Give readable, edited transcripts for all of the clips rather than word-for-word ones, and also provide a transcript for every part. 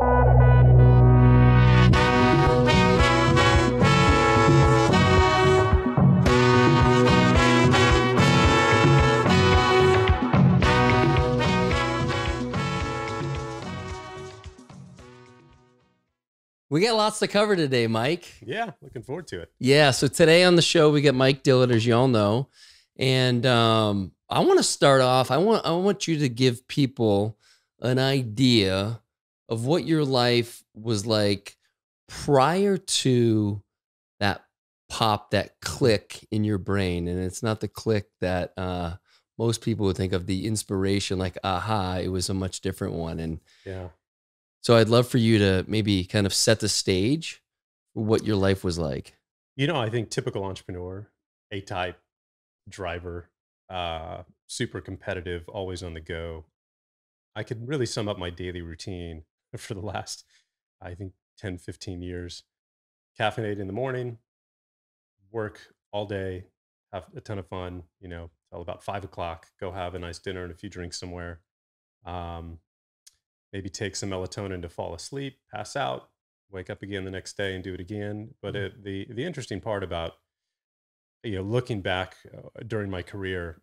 We got lots to cover today, Mike. Yeah, looking forward to it. Yeah, so today on the show we got Mike Dillard, as you all know, and I want to start off. I want you to give people an idea of what your life was like prior to that pop, that click in your brain, and it's not the click that most people would think of, the inspiration, like aha. It was a much different one, and Yeah. so I'd love for you to maybe kind of set the stage for what your life was like. I think typical entrepreneur, A-type driver, super competitive, always on the go. I could really sum up my daily routine for the last, I think, 10, 15 years. Caffeinate in the morning, work all day, have a ton of fun, till about 5 o'clock, go have a nice dinner and a few drinks somewhere. Um, Maybe take some melatonin to fall asleep, pass out, wake up again the next day and do it again. But the interesting part about looking back during my career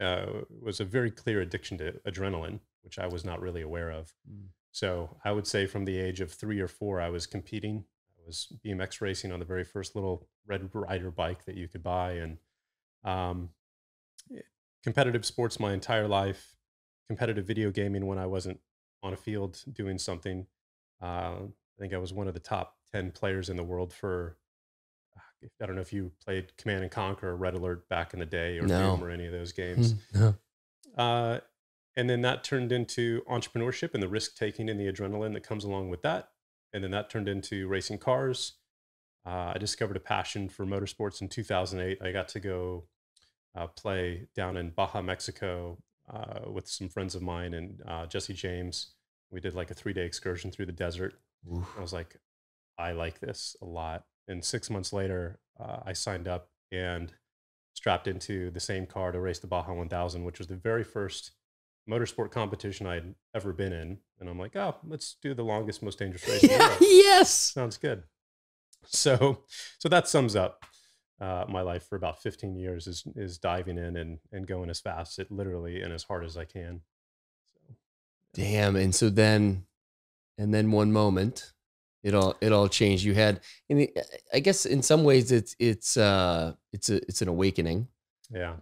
was a very clear addiction to adrenaline, which I was not really aware of. So I would say from the age of 3 or 4, I was competing. I was BMX racing on the very first little Red Rider bike that you could buy, and um, competitive sports my entire life. Competitive video gaming when I wasn't on a field doing something. I think I was one of the top 10 players in the world for, I don't know if you played Command and Conquer or Red Alert back in the day, or No. Doom, or any of those games. No. And then that turned into entrepreneurship and the risk taking and the adrenaline that comes along with that. And then that turned into racing cars. I discovered a passion for motorsports in 2008. I got to go play down in Baja, Mexico, with some friends of mine and Jesse James. We did like a 3-day excursion through the desert. Oof. I was like, I like this a lot. And 6 months later, I signed up and strapped into the same car to race the Baja 1000, which was the very first motorsport competition I'd ever been in. And I'm like, oh, let's do the longest, most dangerous race in the world. Yes. Sounds good. So that sums up my life for about 15 years is diving in and going as fast, literally, and as hard as I can. So, Damn. And so then one moment, it all changed. You had, and I guess in some ways it's an awakening. yeah.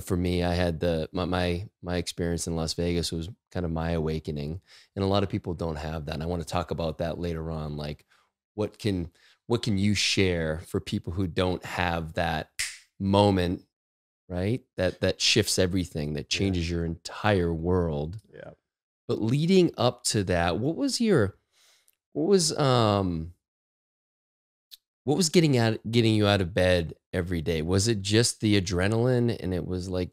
For me, I had my experience in Las Vegas was kind of my awakening, and a lot of people don't have that. And I want to talk about that later on. Like, what can you share for people who don't have that moment, right? That shifts everything, that changes your entire world. Yeah. But leading up to that, what was getting you out of bed every day? Was it just the adrenaline, and it was like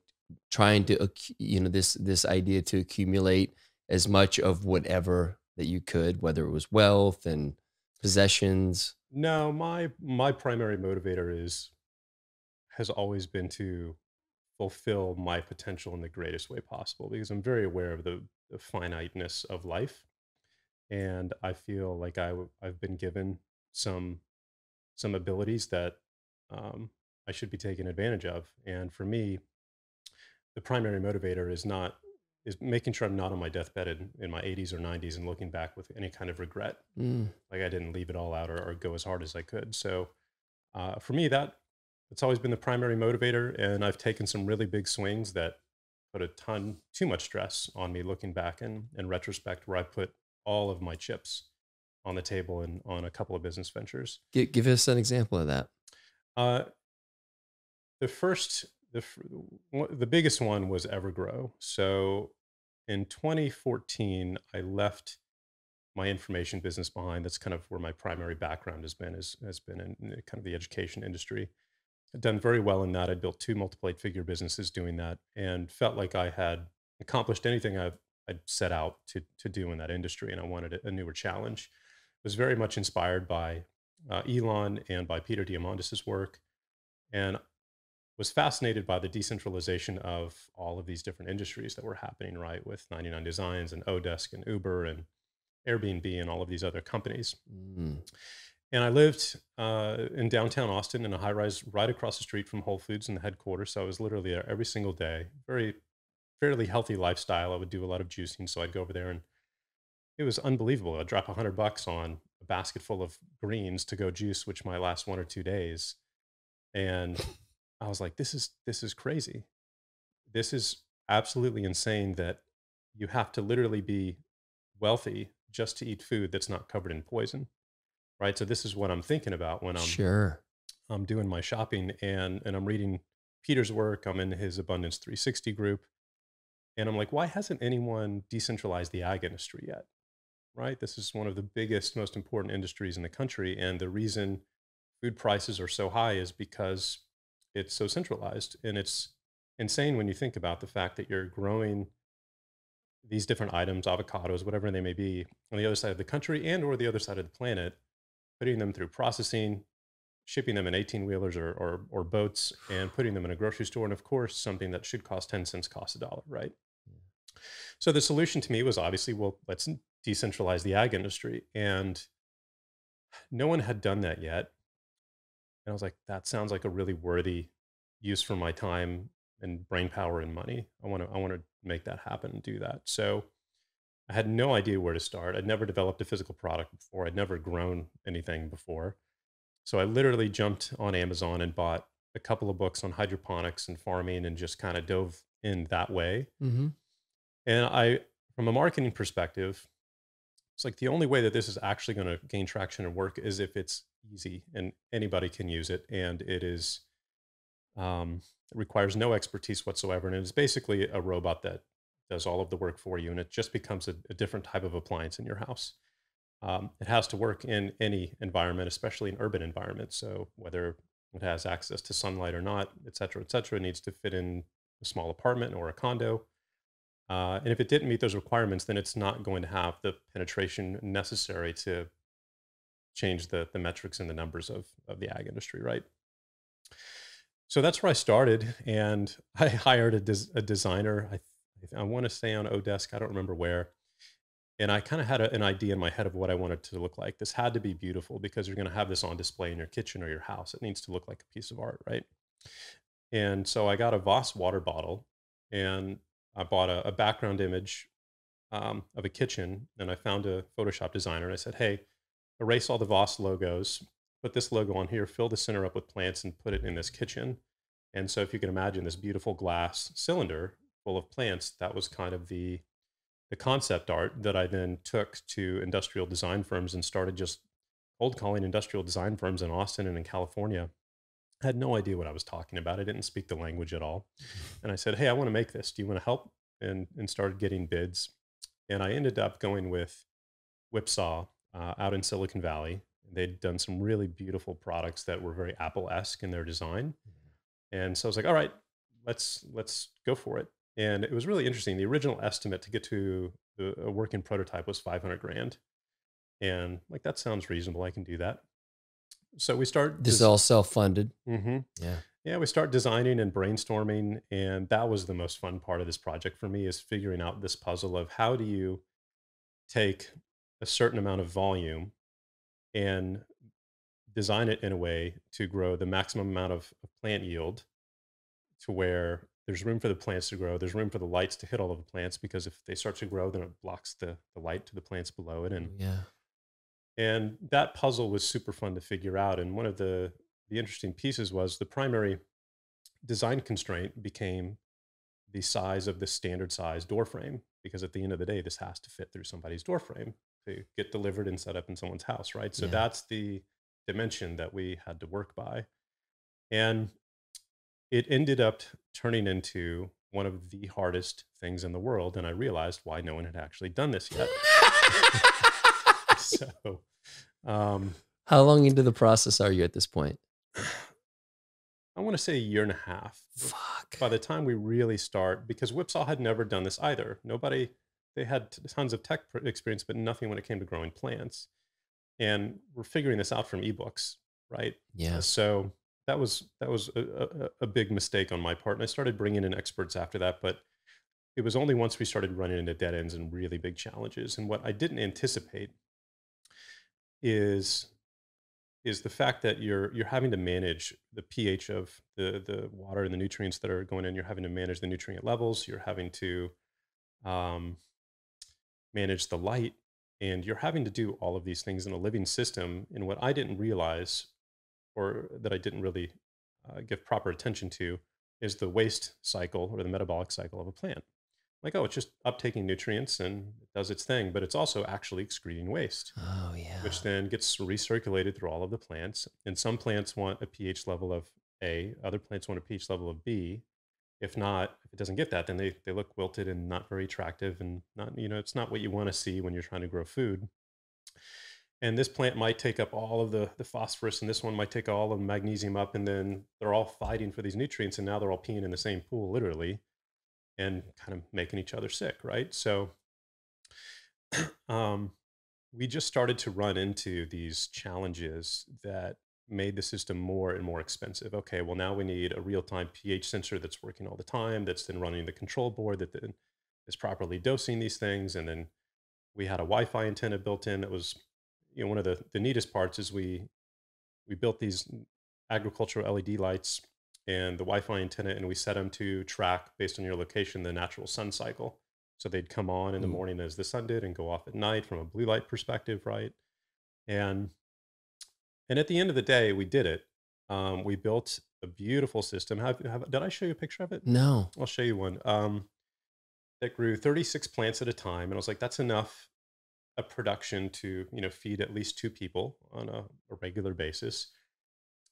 trying to, this idea to accumulate as much of whatever that you could, whether it was wealth and possessions? No, my primary motivator has always been to fulfill my potential in the greatest way possible, because I'm very aware of the finiteness of life, and I feel like I've been given some abilities that I should be taking advantage of. And for me, the primary motivator is making sure I'm not on my deathbed in my 80s or 90s and looking back with any kind of regret, like I didn't leave it all out or go as hard as I could. So for me, it's always been the primary motivator, and I've taken some really big swings that put too much stress on me looking back in retrospect, where I put all of my chips on the table and on a couple of business ventures. Give us an example of that. The biggest one was Evergrow. So in 2014, I left my information business behind. That's kind of where my primary background has been in kind of the education industry. I'd done very well in that. I built 2 multiple 8-figure businesses doing that, and felt like I had accomplished anything I'd set out to do in that industry, and I wanted a newer challenge. Was very much inspired by Elon and by Peter Diamandis' work, and was fascinated by the decentralization of all of these different industries that were happening, right, with 99 Designs and Odesk and Uber and Airbnb and all of these other companies. Mm. And I lived in downtown Austin in a high rise right across the street from Whole Foods in the headquarters. So I was literally there every single day. Very fairly healthy lifestyle. I would do a lot of juicing, so I'd go over there, and it was unbelievable. I'd drop $100 on a basket full of greens to go juice, which might last 1 or 2 days. And I was like, this is crazy. This is absolutely insane that you have to literally be wealthy just to eat food that's not covered in poison, right? So this is what I'm thinking about when Sure. I'm doing my shopping, and I'm reading Peter's work. I'm in his Abundance 360 group, and I'm like, why hasn't anyone decentralized the ag industry yet? Right? This is one of the biggest, most important industries in the country, and the reason food prices are so high is because it's so centralized. And it's insane when you think about the fact that you're growing these different items, avocados, whatever they may be, on the other side of the country and or the other side of the planet, putting them through processing, shipping them in 18 wheelers or boats, and putting them in a grocery store. And of course, something that should cost 10 cents costs a dollar, right? So the solution to me was obviously, well, let's decentralize the ag industry. And no one had done that yet. And I was like, that sounds like a really worthy use for my time and brain power and money. I want to make that happen and do that. So I had no idea where to start. I'd never developed a physical product before. I'd never grown anything before. So I literally jumped on Amazon and bought a couple of books on hydroponics and farming and just kind of dove in that way. Hmm. And from a marketing perspective, it's like the only way that this is actually going to gain traction and work is if it's easy and anybody can use it. And it requires no expertise whatsoever. And it is basically a robot that does all of the work for you. And it just becomes a different type of appliance in your house. It has to work in any environment, especially in urban environments. So whether it has access to sunlight or not, et cetera, it needs to fit in a small apartment or a condo. And if it didn't meet those requirements, then it's not going to have the penetration necessary to change the metrics and the numbers of the ag industry, right? So that's where I started, and I hired a designer. I want to say on Odesk, I don't remember where. And I kind of had an idea in my head of what I wanted to look like. This had to be beautiful because you're going to have this on display in your kitchen or your house. It needs to look like a piece of art, right? And so I got a Voss water bottle, and I bought a background image of a kitchen, and I found a Photoshop designer, and I said, "Hey, erase all the Voss logos, put this logo on here, fill the center up with plants, and put it in this kitchen." And so, if you can imagine this beautiful glass cylinder full of plants, that was kind of the concept art that I then took to industrial design firms and started just cold calling industrial design firms in Austin and in California. I had no idea what I was talking about. I didn't speak the language at all. And I said, "Hey, I want to make this. Do you want to help?" And started getting bids. And I ended up going with Whipsaw out in Silicon Valley. They'd done some really beautiful products that were very Apple-esque in their design. And so I was like, all right, let's go for it. And it was really interesting. The original estimate to get to a working prototype was 500 grand. And like, that sounds reasonable. I can do that. So we start This is all self-funded. hmm Yeah. Yeah, we start designing and brainstorming, and that was the most fun part of this project for me, is figuring out this puzzle of how do you take a certain amount of volume and design it in a way to grow the maximum amount of plant yield, to where there's room for the plants to grow, there's room for the lights to hit all of the plants, because if they start to grow, then it blocks the light to the plants below it. Yeah. And that puzzle was super fun to figure out. And one of the interesting pieces was the primary design constraint became the size of the standard size door frame, because at the end of the day, this has to fit through somebody's door frame to get delivered and set up in someone's house, right? So Yeah. that's the dimension that we had to work by. And it ended up turning into one of the hardest things in the world. And I realized why no one had actually done this yet. So, How long into the process are you at this point? I want to say a year and a half. Fuck. By the time we really start, because Whipsaw had never done this either. They had tons of tech experience, but nothing when it came to growing plants. And we're figuring this out from ebooks, right? Yeah. So that was a big mistake on my part. And I started bringing in experts after that. But it was only once we started running into dead ends and really big challenges. And what I didn't anticipate is the fact that you're having to manage the pH of the water and the nutrients that are going in. You're having to manage the nutrient levels. You're having to um, manage the light, and you're having to do all of these things in a living system. And what I didn't realize, or that I didn't really give proper attention to, is the waste cycle or the metabolic cycle of a plant. Like, oh, it's just uptaking nutrients and it does its thing, but it's also actually excreting waste, Oh which yeah. then gets recirculated through all of the plants. And some plants want a pH level of A, other plants want a pH level of B. If not, if it doesn't get that, then they look wilted and not very attractive, and not, it's not what you want to see when you're trying to grow food. And this plant might take up all of the phosphorus, and this one might take all of the magnesium up, and then they're all fighting for these nutrients, and now they're all peeing in the same pool, literally, and kind of making each other sick, right? So um, we just started to run into these challenges that made the system more and more expensive. Okay, well, now we need a real-time pH sensor that's working all the time, that's then running the control board that then is properly dosing these things. And then we had a Wi-Fi antenna built in that was, one of the neatest parts is we built these agricultural LED lights and the Wi-Fi antenna, and we set them to track, based on your location, the natural sun cycle. So they'd come on in the Ooh. morning as the sun did and go off at night from a blue light perspective, right? And at the end of the day, we did it. We built a beautiful system. Did I show you a picture of it? No. I'll show you one. That grew 36 plants at a time, and I was like, that's enough a production to feed at least two people on a regular basis.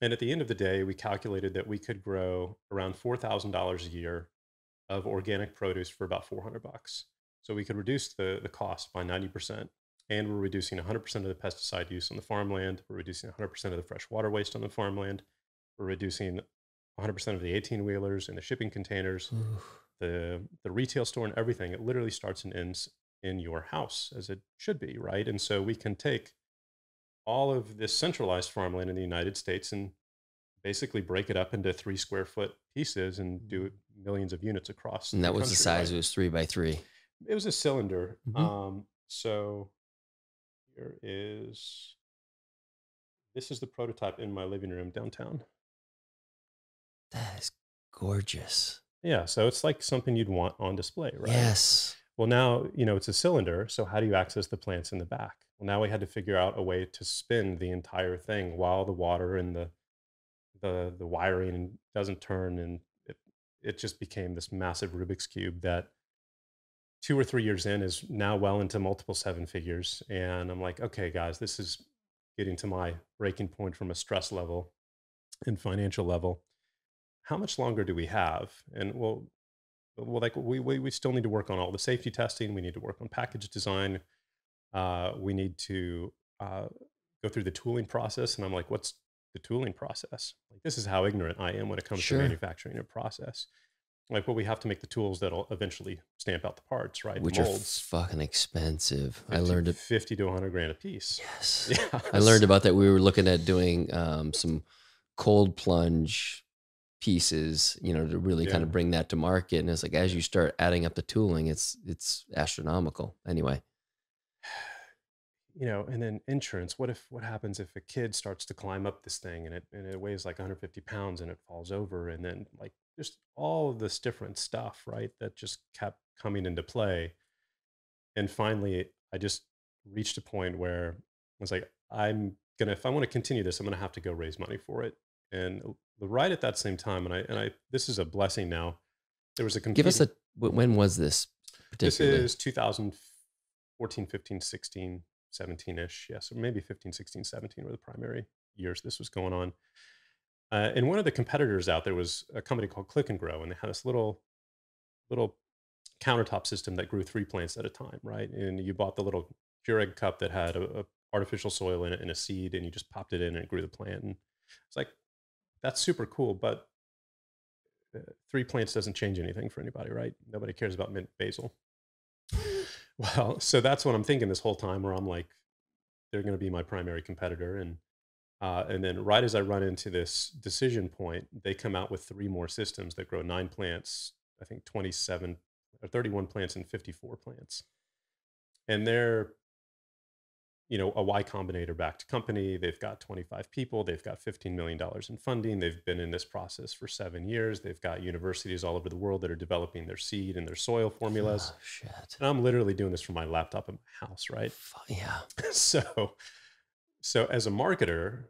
And at the end of the day, we calculated that we could grow around $4,000 a year of organic produce for about 400 bucks. So we could reduce the cost by 90%. And we're reducing 100% of the pesticide use on the farmland. We're reducing 100% of the fresh water waste on the farmland. We're reducing 100% of the 18 wheelers and the shipping containers, Ooh. the retail store and everything. It literally starts and ends in your house, as it should be, right? And so we can take all of this centralized farmland in the United States and basically break it up into 3 square foot pieces and do millions of units across And the that was the country, size. right? It was 3 by 3. It was a cylinder. Hmm. So here is, this is the prototype in my living room downtown. That is gorgeous. Yeah, so it's like something you'd want on display, right? Yes. Well, now, it's a cylinder, so how do you access the plants in the back? Well, now we had to figure out a way to spin the entire thing while the water and the wiring doesn't turn, and it just became this massive Rubik's cube that 2 or 3 years in is now well into multiple seven figures. And I'm like, okay, guys, this is getting to my breaking point from a stress level and financial level. How much longer do we have? And like we still need to work on all the safety testing. We need to work on package design. We need to go through the tooling process. And I'm like, what's the tooling process? Like, this is how ignorant I am when it comes to Sure. manufacturing a process. Like, well, we have to make the tools that'll eventually stamp out the parts, right? The Which are molds, fucking expensive. I 50, learned it. 50 to 100 grand a piece. Yes. Yeah. I learned about that. We were looking at doing some cold plunge pieces, to really kind Yeah. of bring that to market. And it's like, as you start adding up the tooling, it's astronomical. Anyway. And then insurance. What happens if a kid starts to climb up this thing and it weighs like 150 pounds and it falls over, and then, like, just all of this different stuff, right? That just kept coming into play. And finally, I just reached a point where I was like, if I want to continue this, I'm gonna have to go raise money for it. And right at that same time, and I this is a blessing now. There was a Give us competing. when was this This particularly? is 2014, 15, 16, 17-ish. Yeah, so maybe 15, 16, 17 were the primary years this was going on. And one of the competitors out there was a company called Click and Grow, and they had this little countertop system that grew 3 plants at a time, right? And you bought the little Keurig cup that had a artificial soil in it and a seed, and you just popped it in and it grew the plant. And it's like, that's super cool, but 3 plants doesn't change anything for anybody, right? Nobody cares about mint basil. Well, so that's what I'm thinking this whole time, where I'm like, they're going to be my primary competitor. And then right as I run into this decision point, they come out with 3 more systems that grow 9 plants, I think 27 or 31 plants and 54 plants. And they're, a Y Combinator backed company. They've got 25 people. They've got $15 million in funding. They've been in this process for 7 years. They've got universities all over the world that are developing their seed and their soil formulas. Oh, shit. And I'm literally doing this from my laptop in my house, right? Yeah. So, so as a marketer,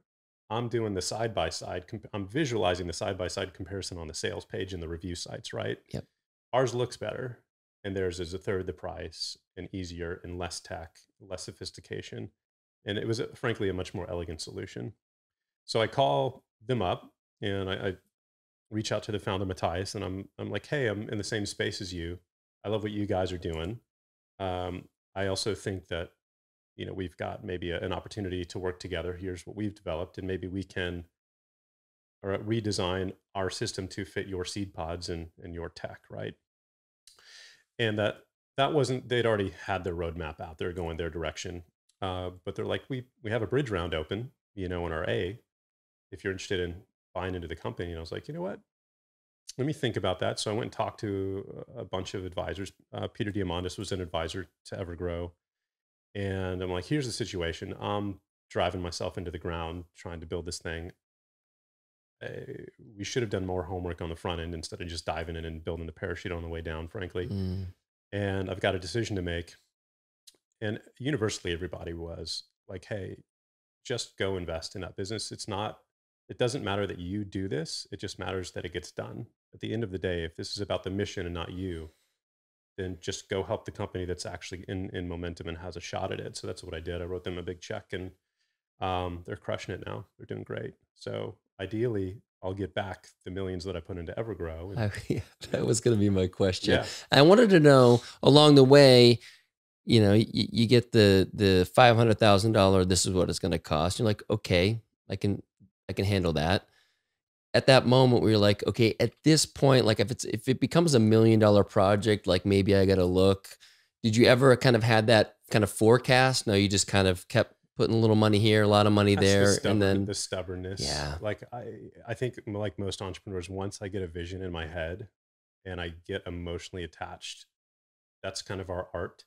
I'm doing the side by side. I'm visualizing the side by side comparison on the sales page and the review sites, right? Yep. Ours looks better, and theirs is a third the price and easier and less tech, less sophistication. And it was, frankly, a much more elegant solution. So I call them up and I reach out to the founder, Matthias, and I'm like, hey, I'm in the same space as you. I love what you guys are doing. I also think that, we've got maybe an opportunity to work together. Here's what we've developed, and maybe we can redesign our system to fit your seed pods and your tech, right? And that wasn't, they'd already had their roadmap out. They're going their direction. But they're like, we have a bridge round open, in our A, if you're interested in buying into the company. And I was like, you know what? Let me think about that. So I went and talked to a bunch of advisors. Peter Diamandis was an advisor to Evergrow. And I'm like, here's the situation. I'm driving myself into the ground trying to build this thing. We should have done more homework on the front end instead of just diving in and building the parachute on the way down, frankly. And I've got a decision to make. And universally, everybody was like, hey, just go invest in that business. It doesn't matter that you do this. It just matters that it gets done. At the end of the day, if this is about the mission and not you, then just go help the company that's actually in momentum and has a shot at it. So that's what I did. I wrote them a big check, and they're crushing it now. They're doing great. So ideally, I'll get back the millions that I put into Evergrow. And, Yeah, that was going to be my question. yeah. I wanted to know along the way, you get the $500,000. This is what it's going to cost. You're like, okay, I can handle that. At that moment, where you're like, okay, at this point, like if it becomes $1 million project, like maybe I got to look. Did you ever kind of had that kind of forecast? No, you just kind of kept putting a little money here, a lot of money there, and then the stubbornness. Yeah. Like I think, like most entrepreneurs, once I get a vision in my head and I get emotionally attached, that's kind of our art.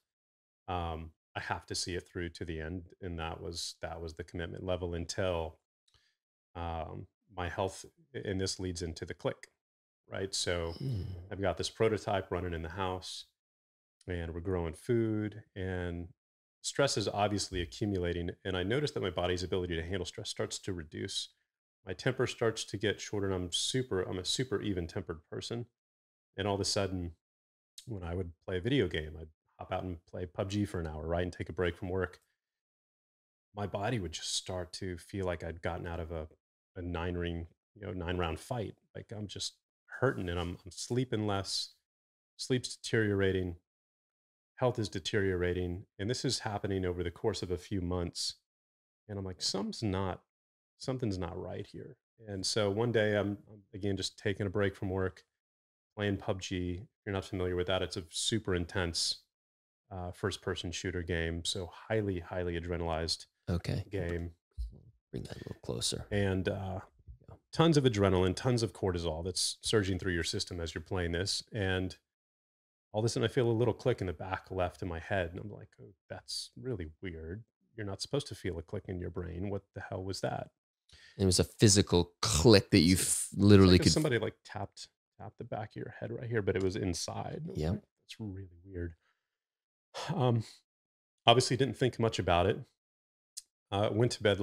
I have to see it through to the end, and that was the commitment level until my health. And this leads into the click, right? So I've got this prototype running in the house, and we're growing food, and stress is obviously accumulating. And I noticed that my body's ability to handle stress starts to reduce. My temper starts to get shorter, and I'm a super even tempered person. And all of a sudden, when I would play a video game, I'd hop out and play PUBG for an hour, right? And take a break from work. My body would just start to feel like I'd gotten out of a 9-round fight. Like I'm just hurting, and I'm sleeping less, sleep's deteriorating, health is deteriorating. And this is happening over the course of a few months. And I'm like, something's not right here. And so one day I'm again just taking a break from work, playing PUBG. If you're not familiar with that, it's a super intense first person shooter game. So highly adrenalized game. Bring that a little closer. And tons of adrenaline, tons of cortisol that's surging through your system as you're playing this. And all of a sudden I feel a little click in the back left of my head. And I'm like, oh, that's really weird. You're not supposed to feel a click in your brain. What the hell was that? It was a physical click that you literally could. Somebody like tapped the back of your head right here, but it was inside. Yeah, like, that's really weird. Obviously didn't think much about it. Went to bed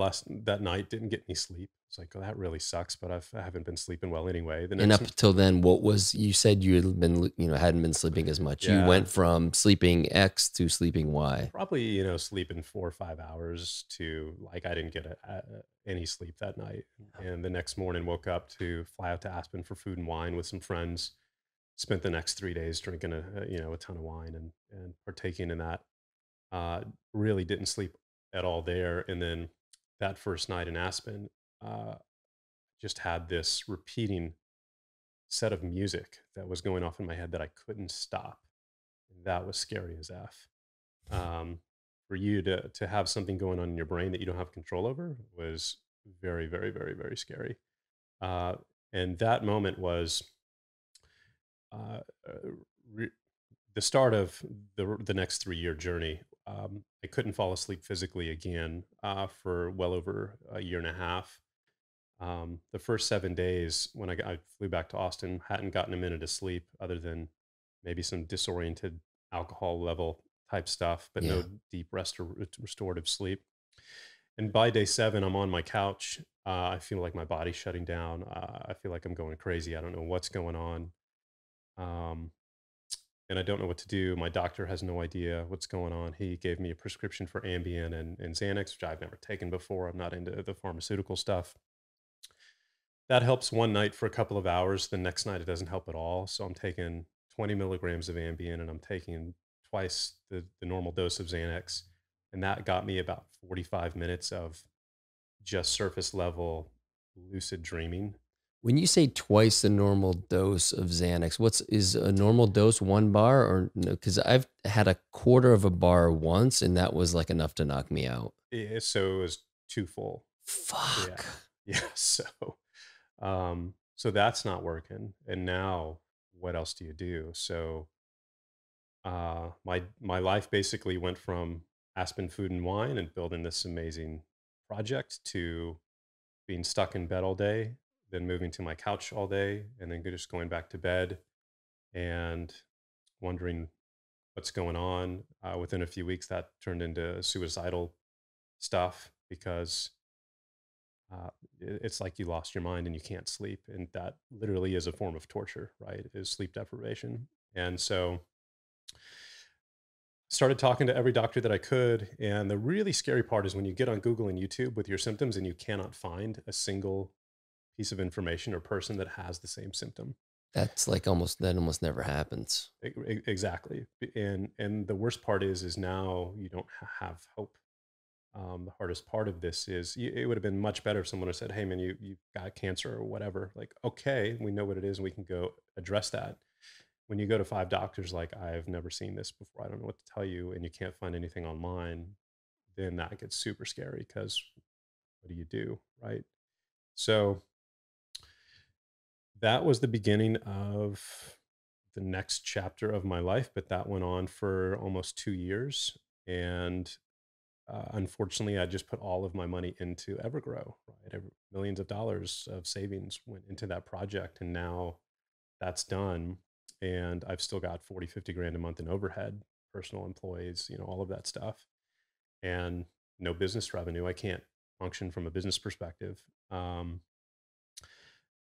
that night, didn't get any sleep. It's like, oh, that really sucks, but I haven't been sleeping well anyway. And up till then, you said you had been, hadn't been sleeping as much. Yeah. You went from sleeping X to sleeping Y. Probably, sleeping 4 or 5 hours to like, I didn't get any sleep that night. And the next morning woke up to fly out to Aspen for food and wine with some friends. Spent the next 3 days drinking a ton of wine and partaking in that. Really didn't sleep at all there. And then that first night in Aspen, just had this repeating set of music that was going off in my head that I couldn't stop. That was scary as F. For you to have something going on in your brain that you don't have control over was very, very, very, very scary. And that moment was the start of the next 3-year journey. I couldn't fall asleep physically again for well over a year and a half. The first 7 days when I flew back to Austin, hadn't gotten a minute of sleep other than maybe some disoriented alcohol level type stuff, but no Yeah. deep restorative sleep. And by day 7, I'm on my couch. I feel like my body's shutting down. I feel like I'm going crazy. I don't know what's going on. Um, and I don't know what to do. My doctor has no idea what's going on. He gave me a prescription for Ambien and Xanax, which I've never taken before. I'm not into the pharmaceutical stuff. That helps one night for a couple of hours. The next night, it doesn't help at all. So I'm taking 20 milligrams of Ambien and I'm taking twice the normal dose of Xanax. And that got me about 45 minutes of just surface level lucid dreaming. When you say twice the normal dose of Xanax, is a normal dose 1 bar or no? Because I've had a quarter of a bar once, and that was like enough to knock me out. So it was too full. Yeah. Fuck. Yeah. So that's not working. And now what else do you do? So my life basically went from Aspen Food and Wine and building this amazing project to being stuck in bed all day, then moving to my couch all day, and then just going back to bed and wondering what's going on. Within a few weeks, that turned into suicidal stuff because uh, it's like you lost your mind and you can't sleep, and that literally is a form of torture, right? Is sleep deprivation. And so started talking to every doctor that I could. And the really scary part is when you get on Google and YouTube with your symptoms and you cannot find a single piece of information or person that has the same symptom. That's like that almost never happens. Exactly. And the worst part is now you don't have hope. The hardest part of this is it would have been much better if someone had said, "Hey, man, you got cancer or whatever." Like, okay, we know what it is, and we can go address that. When you go to 5 doctors, like, I've never seen this before, I don't know what to tell you, and you can't find anything online, then that gets super scary because what do you do, right? So that was the beginning of the next chapter of my life, but that went on for almost 2 years. And unfortunately, I just put all of my money into Evergrow, right? Millions of dollars of savings went into that project. And now that's done. And I've still got 40, 50 grand a month in overhead, personal employees, all of that stuff. And no business revenue. I can't function from a business perspective.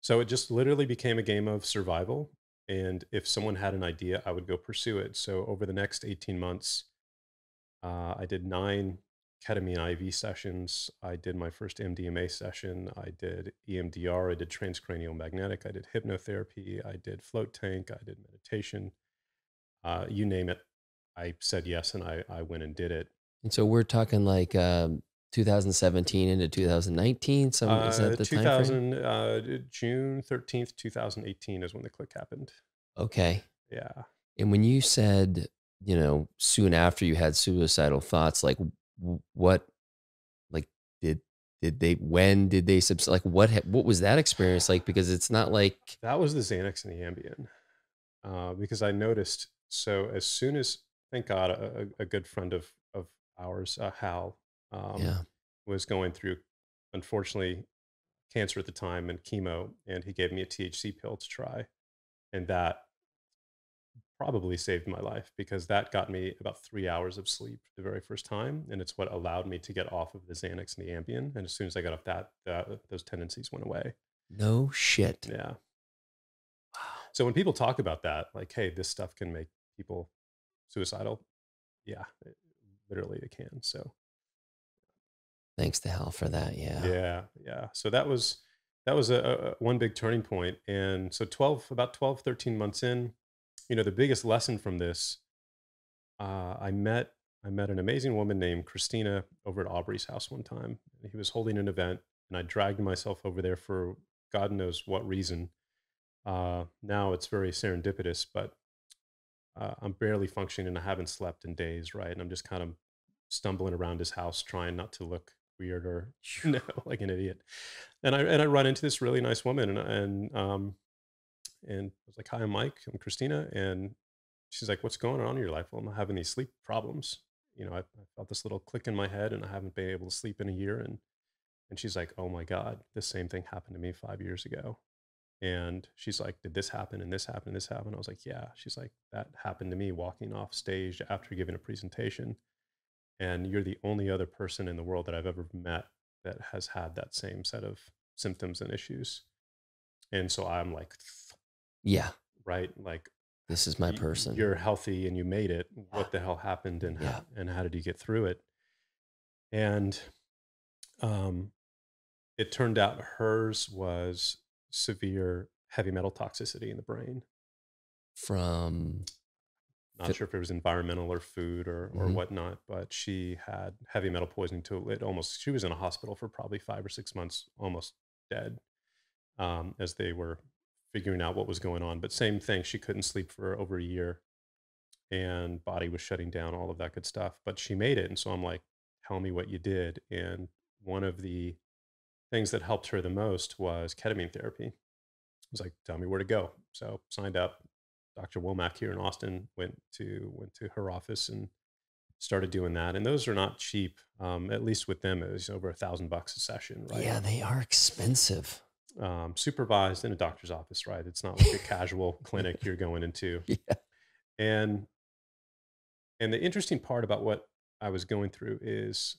So it just literally became a game of survival. And if someone had an idea, I would go pursue it. So over the next 18 months, I did 9 ketamine IV sessions. I did my first MDMA session. I did EMDR. I did transcranial magnetic. I did hypnotherapy. I did float tank. I did meditation. You name it. I said yes, and I went and did it. And so we're talking like 2017 into 2019. Is that the time frame? 2000, June 13th, 2018 is when the click happened. Okay. Yeah. And when you said, soon after you had suicidal thoughts, like what, like when did they subside? Like what was that experience like? Because it's not like, That was the Xanax and the Ambien. Because I noticed, so as soon as, thank God, a good friend of ours, Hal, um, yeah. was going through, unfortunately, cancer at the time and chemo, and he gave me a THC pill to try. And that probably saved my life because that got me about 3 hours of sleep the very first time. And it's what allowed me to get off of the Xanax and the Ambien. And as soon as I got off those tendencies went away. No shit. Yeah. Wow. So when people talk about that, like, hey, this stuff can make people suicidal. Yeah, literally it can. So Thanks to hell for that. Yeah. yeah, yeah. So that was a one big turning point. And so about 12, 13 months in, the biggest lesson from this, I met an amazing woman named Christina over at Aubrey's house one time. He was holding an event, and I dragged myself over there for God knows what reason. Now it's very serendipitous, but I'm barely functioning and I haven't slept in days, right? And I'm just kind of stumbling around his house trying not to look weird or like an idiot. And I run into this really nice woman and I was like, "Hi, I'm Mike. I'm Christina." And she's like, what's going on in your life? Well, I'm having these sleep problems. I felt this little click in my head and I haven't been able to sleep in a year. And she's like, oh my God, the same thing happened to me 5 years ago. And she's like, did this happen and this happen and this happen? I was like, yeah. She's like, that happened to me walking off stage after giving a presentation. And you're the only other person in the world that I've ever met that has had that same set of symptoms and issues. And so I'm like, Yeah. right? Like, This is my person. you're healthy and you made it. What the hell happened and how did you get through it? And it turned out hers was severe heavy metal toxicity in the brain. From Not sure if it was environmental or food or whatnot, but she had heavy metal poisoning to it. She was in a hospital for probably 5 or 6 months, almost dead, as they were figuring out what was going on. But same thing, she couldn't sleep for over a year and body was shutting down, all of that good stuff. But she made it. And so I'm like, tell me what you did. And one of the things that helped her the most was ketamine therapy. I was like, tell me where to go. So signed up. Dr. Womack here in Austin went to her office and started doing that. And those are not cheap. At least with them, it was over $1,000 a session, right? Yeah, they are expensive. Supervised in a doctor's office, right? It's not like a casual clinic you're going into. Yeah. And the interesting part about what I was going through is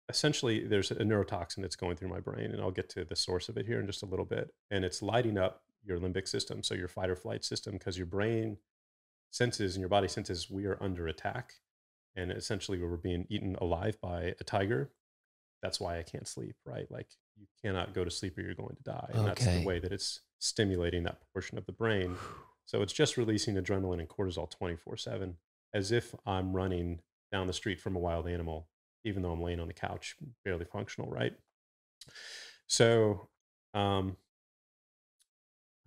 essentially there's a neurotoxin that's going through my brain, and I'll get to the source of it here in just a little bit. And it's lighting up your limbic system, so your fight or flight system, because your brain senses and your body senses we are under attack. And essentially we're being eaten alive by a tiger. That's why I can't sleep, right? Like you cannot go to sleep or you're going to die. And that's the way that it's stimulating that portion of the brain. So it's just releasing adrenaline and cortisol 24/7, as if I'm running down the street from a wild animal, even though I'm laying on the couch, barely functional, right? So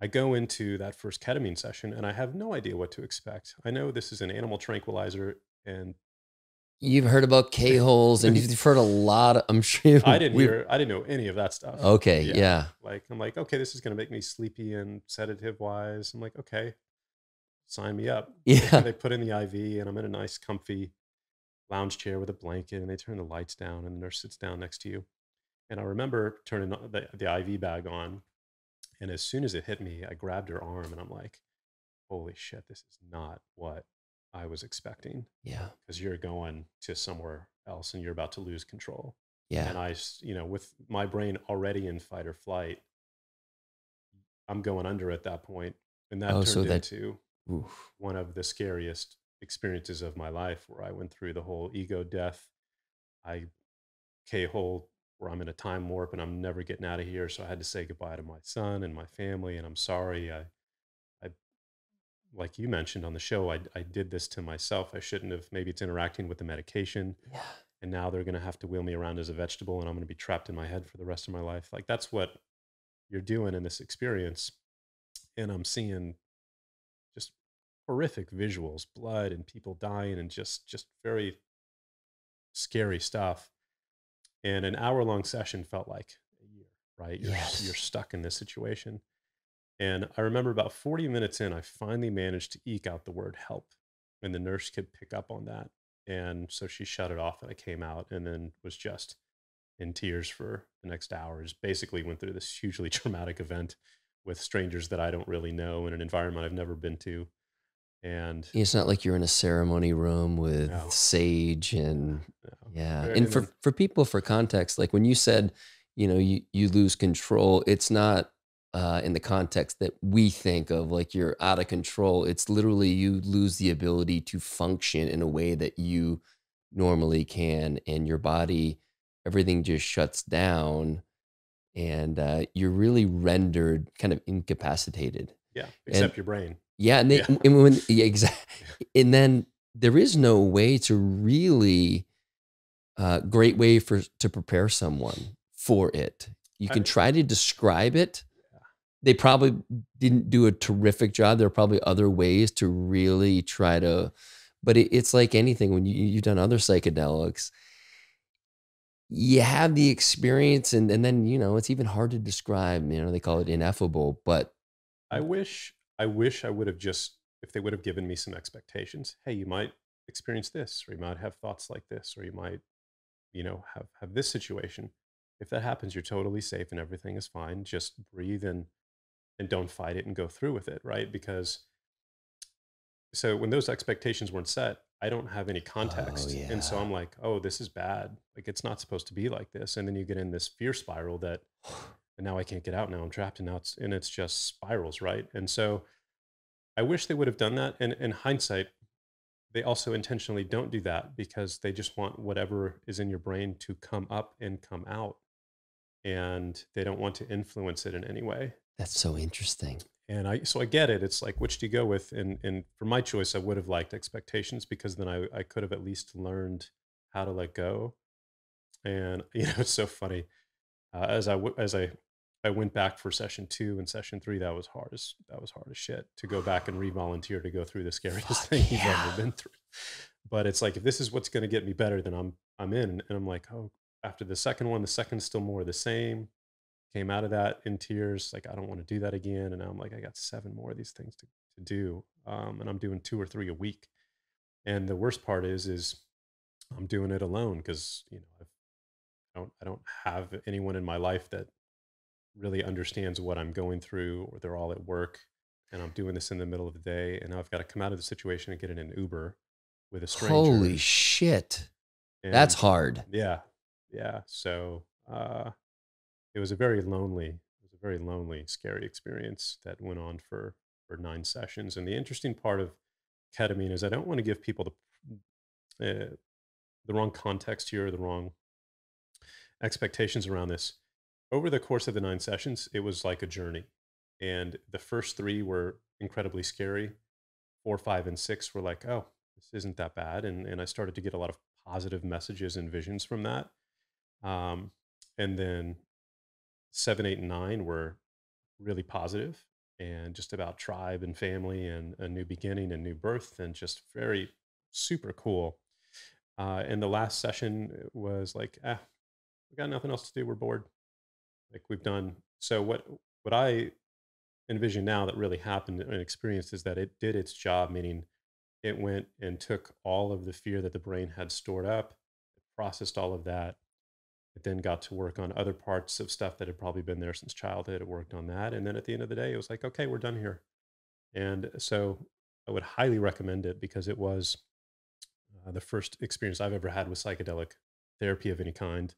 I go into that first ketamine session and I have no idea what to expect. I know this is an animal tranquilizer, and you've heard about K-holes and you've heard a lot of, I'm sure. I didn't know any of that stuff. Okay. Yeah. Like, I'm like, okay, this is going to make me sleepy and sedative wise. I'm like, okay, sign me up. Yeah. They put in the IV and I'm in a nice comfy lounge chair with a blanket and they turn the lights down and the nurse sits down next to you. And I remember turning the IV bag on. And as soon as it hit me, I grabbed her arm and I'm like, holy shit, this is not what I was expecting. Yeah. Because you're going to somewhere else and you're about to lose control. Yeah. And I, with my brain already in fight or flight, I'm going under at that point. And that turned into one of the scariest experiences of my life, where I went through the whole ego death. I K-hole where I'm in a time warp and I'm never getting out of here. So I had to say goodbye to my son and my family. And I'm sorry. I like you mentioned on the show, I did this to myself. I shouldn't have. Maybe it's interacting with the medication. Yeah. And now they're going to have to wheel me around as a vegetable and I'm going to be trapped in my head for the rest of my life. Like that's what you're doing in this experience. And I'm seeing just horrific visuals, blood and people dying and just very scary stuff. And an hour-long session felt like a year, right? You're stuck in this situation. And I remember about 40 minutes in, I finally managed to eke out the word help. And the nurse could pick up on that. And so she shut it off and I came out and then was just in tears for the next hours. Basically went through this hugely traumatic event with strangers that I don't really know in an environment I've never been to. And it's not like you're in a ceremony room with sage and And for people, for context, like when you said, you lose control, it's not in the context that we think of, like you're out of control. It's literally you lose the ability to function in a way that you normally can, and your body, everything just shuts down, and you're really rendered kind of incapacitated. Yeah, except your brain. Yeah, and exactly. And then there is no way to really great way to prepare someone for it. You can try to describe it. They probably didn't do a terrific job. There are probably other ways to really try to, but it's like anything. When you've done other psychedelics, you have the experience, and then it's even hard to describe. They call it ineffable, but I wish I would have just if they would have given me some expectations, hey, you might experience this, or you might have thoughts like this, or you might, have this situation. If that happens, you're totally safe and everything is fine. Just breathe and don't fight it and go through with it, right? Because so when those expectations weren't set, I don't have any Oh context. And so yeah. I'm like, oh, this is bad. Like it's not supposed to be like this. And then you get in this fear spiral that and now I can't get out. Now I'm trapped and now it's just spirals, right? And so I wish they would have done that. And in hindsight, they also intentionally don't do that because they just want whatever is in your brain to come up and come out. And they don't want to influence it in any way. That's so interesting. And so I get it. It's like, which do you go with? And for my choice, I would have liked expectations because then I could have at least learned how to let go. And it's so funny. As I went back for session 2 and session 3, that was hard as shit to go back and re-volunteer to go through the scariest thing Fuck you've ever yeah. been through. But it's like, if this is what's going to get me better, then I'm in. And I'm like, oh, after the second one, the second's still more of the same. Came out of that in tears, like, I don't want to do that again. And now I'm like, I got 7 more of these things to do. And I'm doing 2 or 3 a week. And the worst part is I'm doing it alone because, I don't have anyone in my life that really understands what I'm going through, or they're all at work. And I'm doing this in the middle of the day. And now I've got to come out of the situation and get in an Uber with a Holy stranger. shit. That's And hard. yeah, yeah. So, it was a very lonely, scary experience that went on for 9 sessions. And the interesting part of ketamine is I don't want to give people the wrong context here, the wrong expectations around this. Over the course of the 9 sessions, it was like a journey, and the first 3 were incredibly scary. 4, 5, and 6 were like, oh, this isn't that bad, and I started to get a lot of positive messages and visions from that. Um, and then 7, 8, and 9 were really positive and just about tribe and family and a new beginning and new birth and just very super cool. And the last session was like, we got nothing else to do. We're bored. Like we've done. So what I envision now that really happened and experienced is that it did its job, meaning it went and took all of the fear that the brain had stored up, processed all of that. It then got to work on other parts of stuff that had probably been there since childhood. It worked on that. And then at the end of the day, it was like, okay, we're done here. And so I would highly recommend it because it was the first experience I've ever had with psychedelic therapy of any kind.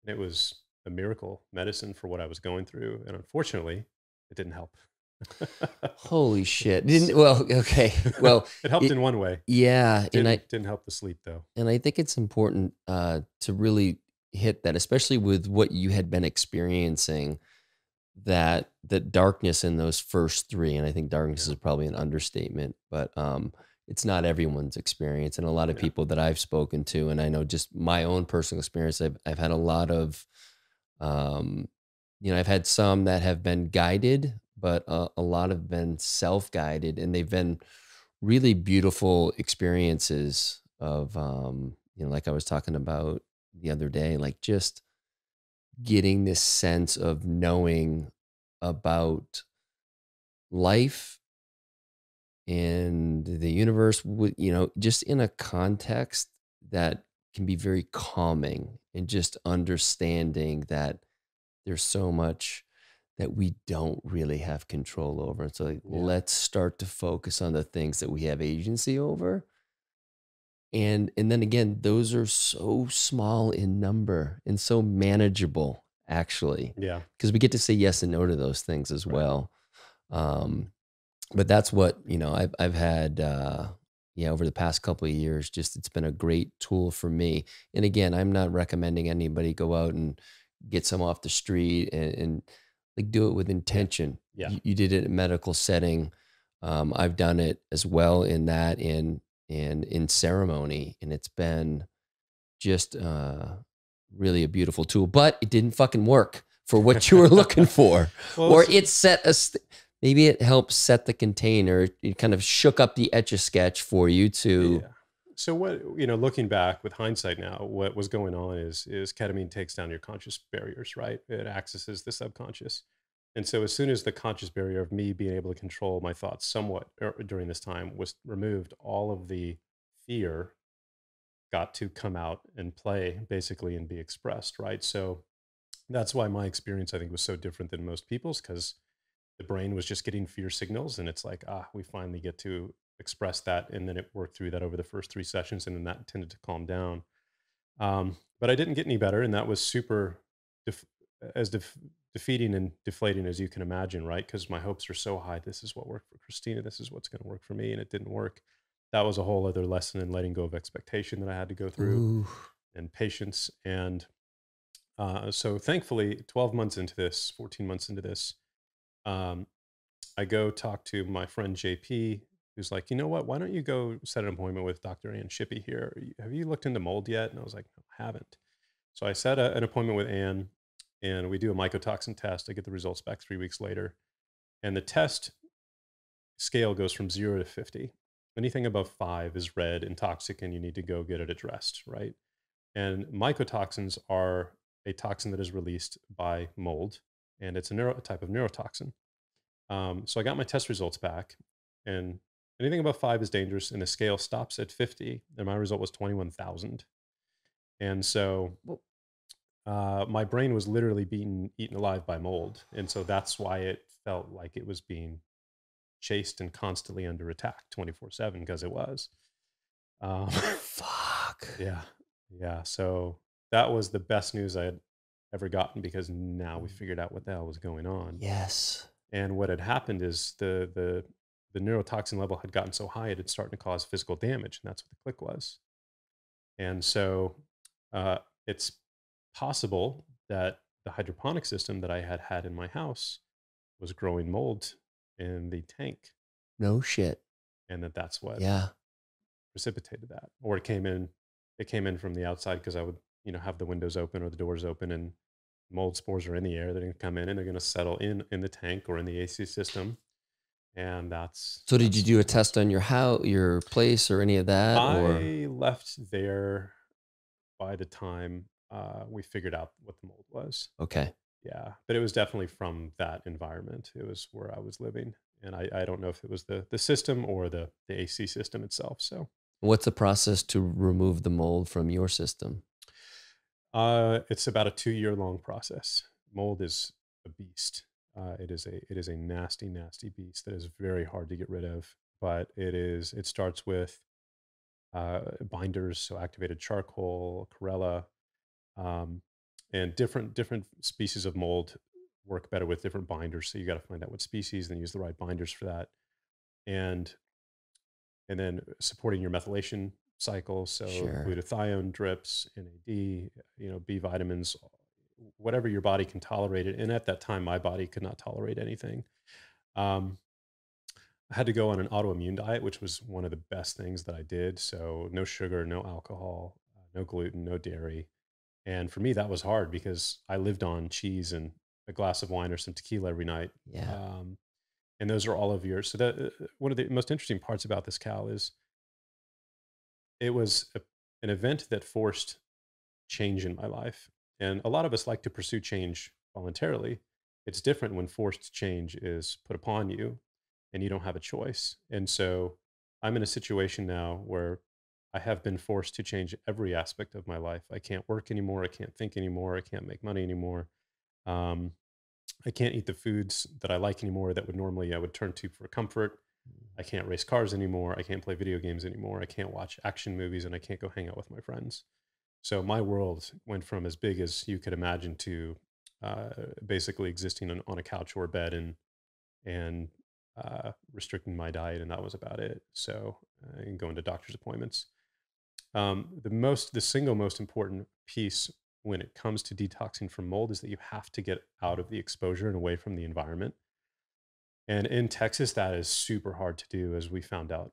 And it was a miracle medicine for what I was going through. And unfortunately, it didn't help. Holy shit. S- Okay. Well, it helped it, in one way. yeah. Didn't help the sleep though. And I think it's important to really hit that, especially with what you had been experiencing, that darkness in those first 3. And I think darkness Yeah. is probably an understatement, but it's not everyone's experience. And a lot of Yeah. people that I've spoken to, and I know just my own personal experience, I've had a lot of, um, I've had some that have been guided, but a lot have been self-guided, and they've been really beautiful experiences of, like I was talking about the other day, like just getting this sense of knowing about life and the universe, just in a context that can be very calming, and just understanding that there's so much that we don't really have control over. And so, like, Yeah. let's start to focus on the things that we have agency over. And then again, those are so small in number and so manageable, actually, Yeah. because we get to say yes and no to those things as Right. well. Um, but that's what, I've had, yeah, over the past couple of years. Just, it's been a great tool for me. And again, I'm not recommending anybody go out and get some off the street, and like, do it with Yeah. intention. Yeah. You did it in a medical setting. I've done it as well in that, and in ceremony, and it's been just really a beautiful tool. But it didn't fucking work for what you were looking for, Well, or it set us. Maybe it helped set the container. It kind of shook up the etch a sketch for you to. yeah. So what, looking back with hindsight now, what was going on is ketamine takes down your conscious barriers, right? It accesses the subconscious. And so as soon as the conscious barrier of me being able to control my thoughts somewhat during this time was removed, all of the fear got to come out and play basically and be expressed, right? So that's why my experience I think was so different than most people's, because the brain was just getting fear signals, and it's like, we finally get to express that, and then it worked through that over the first 3 sessions, and then that tended to calm down. But I didn't get any better, and that was super def- as defeating and deflating as you can imagine, right? Because my hopes are so high. This is what worked for Christina. This is what's going to work for me, and it didn't work. That was a whole other lesson in letting go of expectation that I had to go through, Ooh. and patience. And so, thankfully, 12 months into this, 14 months into this, um, I go talk to my friend JP, who's like, you know what? Why don't you go set an appointment with Dr. Ann Shippey here? Have you looked into mold yet? And I was like, no, I haven't. So I set an appointment with Ann, and we do a mycotoxin test. I get the results back 3 weeks later. And the test scale goes from 0 to 50. Anything above 5 is red and toxic, and you need to go get it addressed, right? And mycotoxins are a toxin that is released by mold, and it's a type of neurotoxin. So I got my test results back, and anything above 5 is dangerous, and the scale stops at 50, and my result was 21,000. And so Well, my brain was literally being eaten alive by mold. And so that's why it felt like it was being chased and constantly under attack 24/7, because it was. Um, fuck. yeah. Yeah. So that was the best news I had ever gotten, because now we figured out what the hell was going on. Yes. And what had happened is the neurotoxin level had gotten so high it had started to cause physical damage, and that's what the click was. And so it's possible that the hydroponic system that I had had in my house was growing mold in the tank, No shit. and that's what Yeah. precipitated that. Or it came in from the outside, because I would, have the windows open or the doors open, and mold spores are in the air. They're going to come in, and they're going to settle in the tank or in the AC system. And So did you that's do a test on your house, your place, or any of that? Or I left there by the time we figured out what the mold was. okay. Yeah, but it was definitely from that environment. It was where I was living, and I don't know if it was the system or the AC system itself. So What's the process to remove the mold from your system? it's about a 2 year long process. Mold is a beast. It is a nasty, nasty beast that is very hard to get rid of. But it starts with binders, so activated charcoal, chlorella, um, and different species of mold work better with different binders. So you got to find out what species and use the right binders for that. And then supporting your methylation cycle, so Sure. glutathione drips, NAD, B vitamins, whatever your body can tolerate it. And at that time, my body could not tolerate anything. Um, I had to go on an autoimmune diet, which was one of the best things that I did. So no sugar, no alcohol, no gluten, no dairy. And for me, that was hard, because I lived on cheese and a glass of wine or some tequila every night. Yeah. Um, and those are all of yours. So that one of the most interesting parts about this, Cal, is it was an event that forced change in my life. And a lot of us like to pursue change voluntarily. It's different when forced change is put upon you and you don't have a choice. And so I'm in a situation now where I have been forced to change every aspect of my life. I can't work anymore. I can't think anymore. I can't make money anymore. Um, I can't eat the foods that I like anymore that would normally I would turn to for comfort. I can't race cars anymore. I can't play video games anymore. I can't watch action movies, and I can't go hang out with my friends. So my world went from as big as you could imagine to basically existing on a couch or a bed, and restricting my diet, and that was about it. So and going to doctor's appointments. The single most important piece when it comes to detoxing from mold is that you have to get out of the exposure and away from the environment. And in Texas, that is super hard to do, as we found out.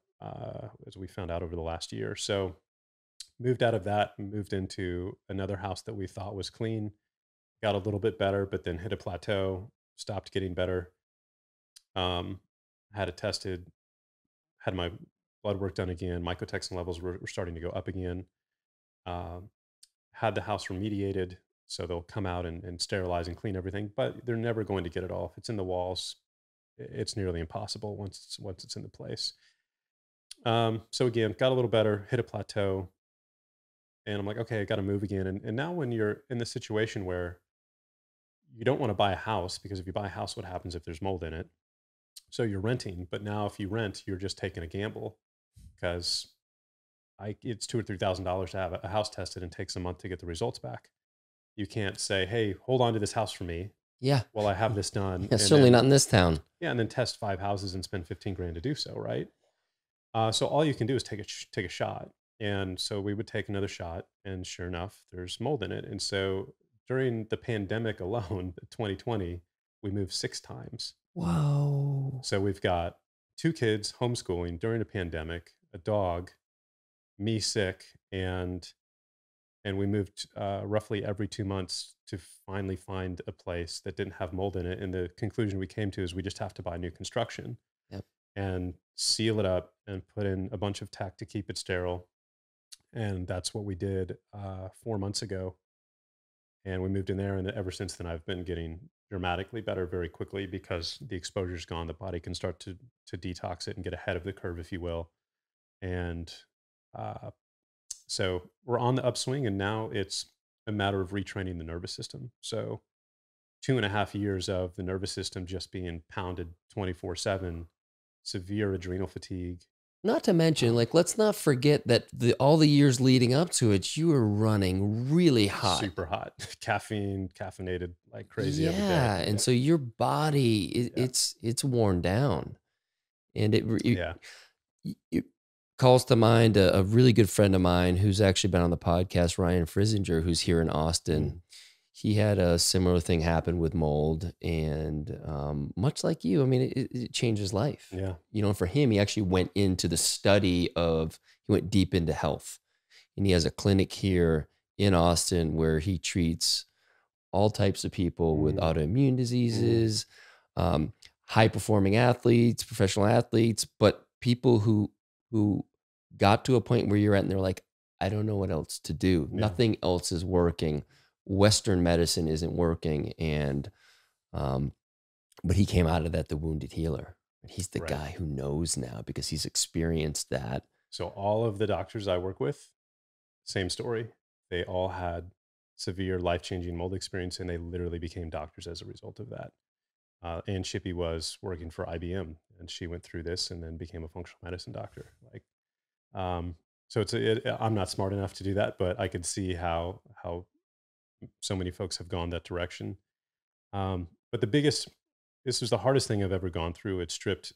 As we found out over the last year. So moved out of that and moved into another house that we thought was clean. Got a little bit better, but then hit a plateau. Stopped getting better. Um, had it tested. Had my blood work done again. Mycotoxin levels were starting to go up again. Um, had the house remediated. So they'll come out and sterilize and clean everything, but they're never going to get it all. If it's in the walls, it's nearly impossible once it's in the place. So again, got a little better, hit a plateau, and I'm like, okay, I got to move again. And now when you're in the situation where you don't want to buy a house, because if you buy a house, what happens if there's mold in it? So you're renting, but now if you rent, you're just taking a gamble because it's $2,000 or $3,000 to have a house tested and takes a month to get the results back. You can't say, "Hey, hold on to this house for me Yeah. while I have this done," Yeah, and certainly then not in this town. yeah, and then test 5 houses and spend 15 grand to do so, right? So all you can do is take a shot, and so we would take another shot, and sure enough, there's mold in it. And so during the pandemic alone, 2020, we moved 6 times. Whoa. So we've got 2 kids homeschooling during a pandemic, a dog, me sick, and we moved roughly every 2 months to finally find a place that didn't have mold in it. And the conclusion we came to is we just have to buy new construction Yep. and seal it up and put in a bunch of tech to keep it sterile. And that's what we did 4 months ago. And we moved in there. And ever since then, I've been getting dramatically better very quickly because the exposure's gone. The body can start to detox it and get ahead of the curve, if you will. And uh, so we're on the upswing, and now it's a matter of retraining the nervous system. So 2.5 years of the nervous system just being pounded 24/7, severe adrenal fatigue. Not to mention, um, like, let's not forget that all the years leading up to it, you were running really hot. Super hot, caffeinated like crazy every day. Yeah, and Yeah, so your body, yeah, it's worn down, and yeah. it calls to mind a really good friend of mine who's actually been on the podcast, Ryan Frisinger, who's here in Austin. Mm, He had a similar thing happen with mold, and much like you, I mean, it changed his life. yeah. You know, for him, he actually went into the study of, he went deep into health, and he has a clinic here in Austin where he treats all types of people with Mm, autoimmune mm, diseases, um, high performing athletes, professional athletes, but people who got to a point where you're at and they're like, I don't know what else to do. yeah, Nothing else is working. Western medicine isn't working. And um, but he came out of that the wounded healer. And he's the right. guy who knows now because he's experienced that. So all of the doctors I work with, same story. They all had severe life-changing mold experience, and they literally became doctors as a result of that. Ann Shippey was working for IBM, and she went through this and then became a functional medicine doctor. Um, so I'm not smart enough to do that, but I could see how so many folks have gone that direction. But this was the hardest thing I've ever gone through. It stripped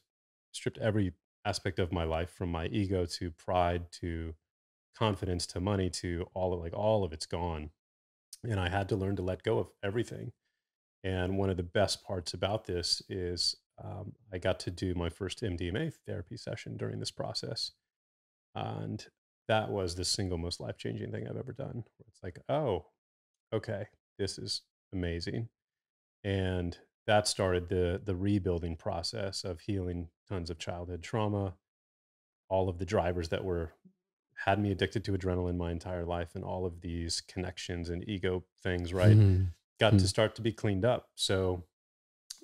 every aspect of my life, from my ego to pride to confidence to money to all of it's gone, and I had to learn to let go of everything. And one of the best parts about this is I got to do my first MDMA therapy session during this process. And that was the single most life changing thing I've ever done. It's like, oh, okay, this is amazing. And that started the rebuilding process of healing tons of childhood trauma, all of the drivers that were had me addicted to adrenaline my entire life, and all of these connections and ego things, right? Got to start to be cleaned up. So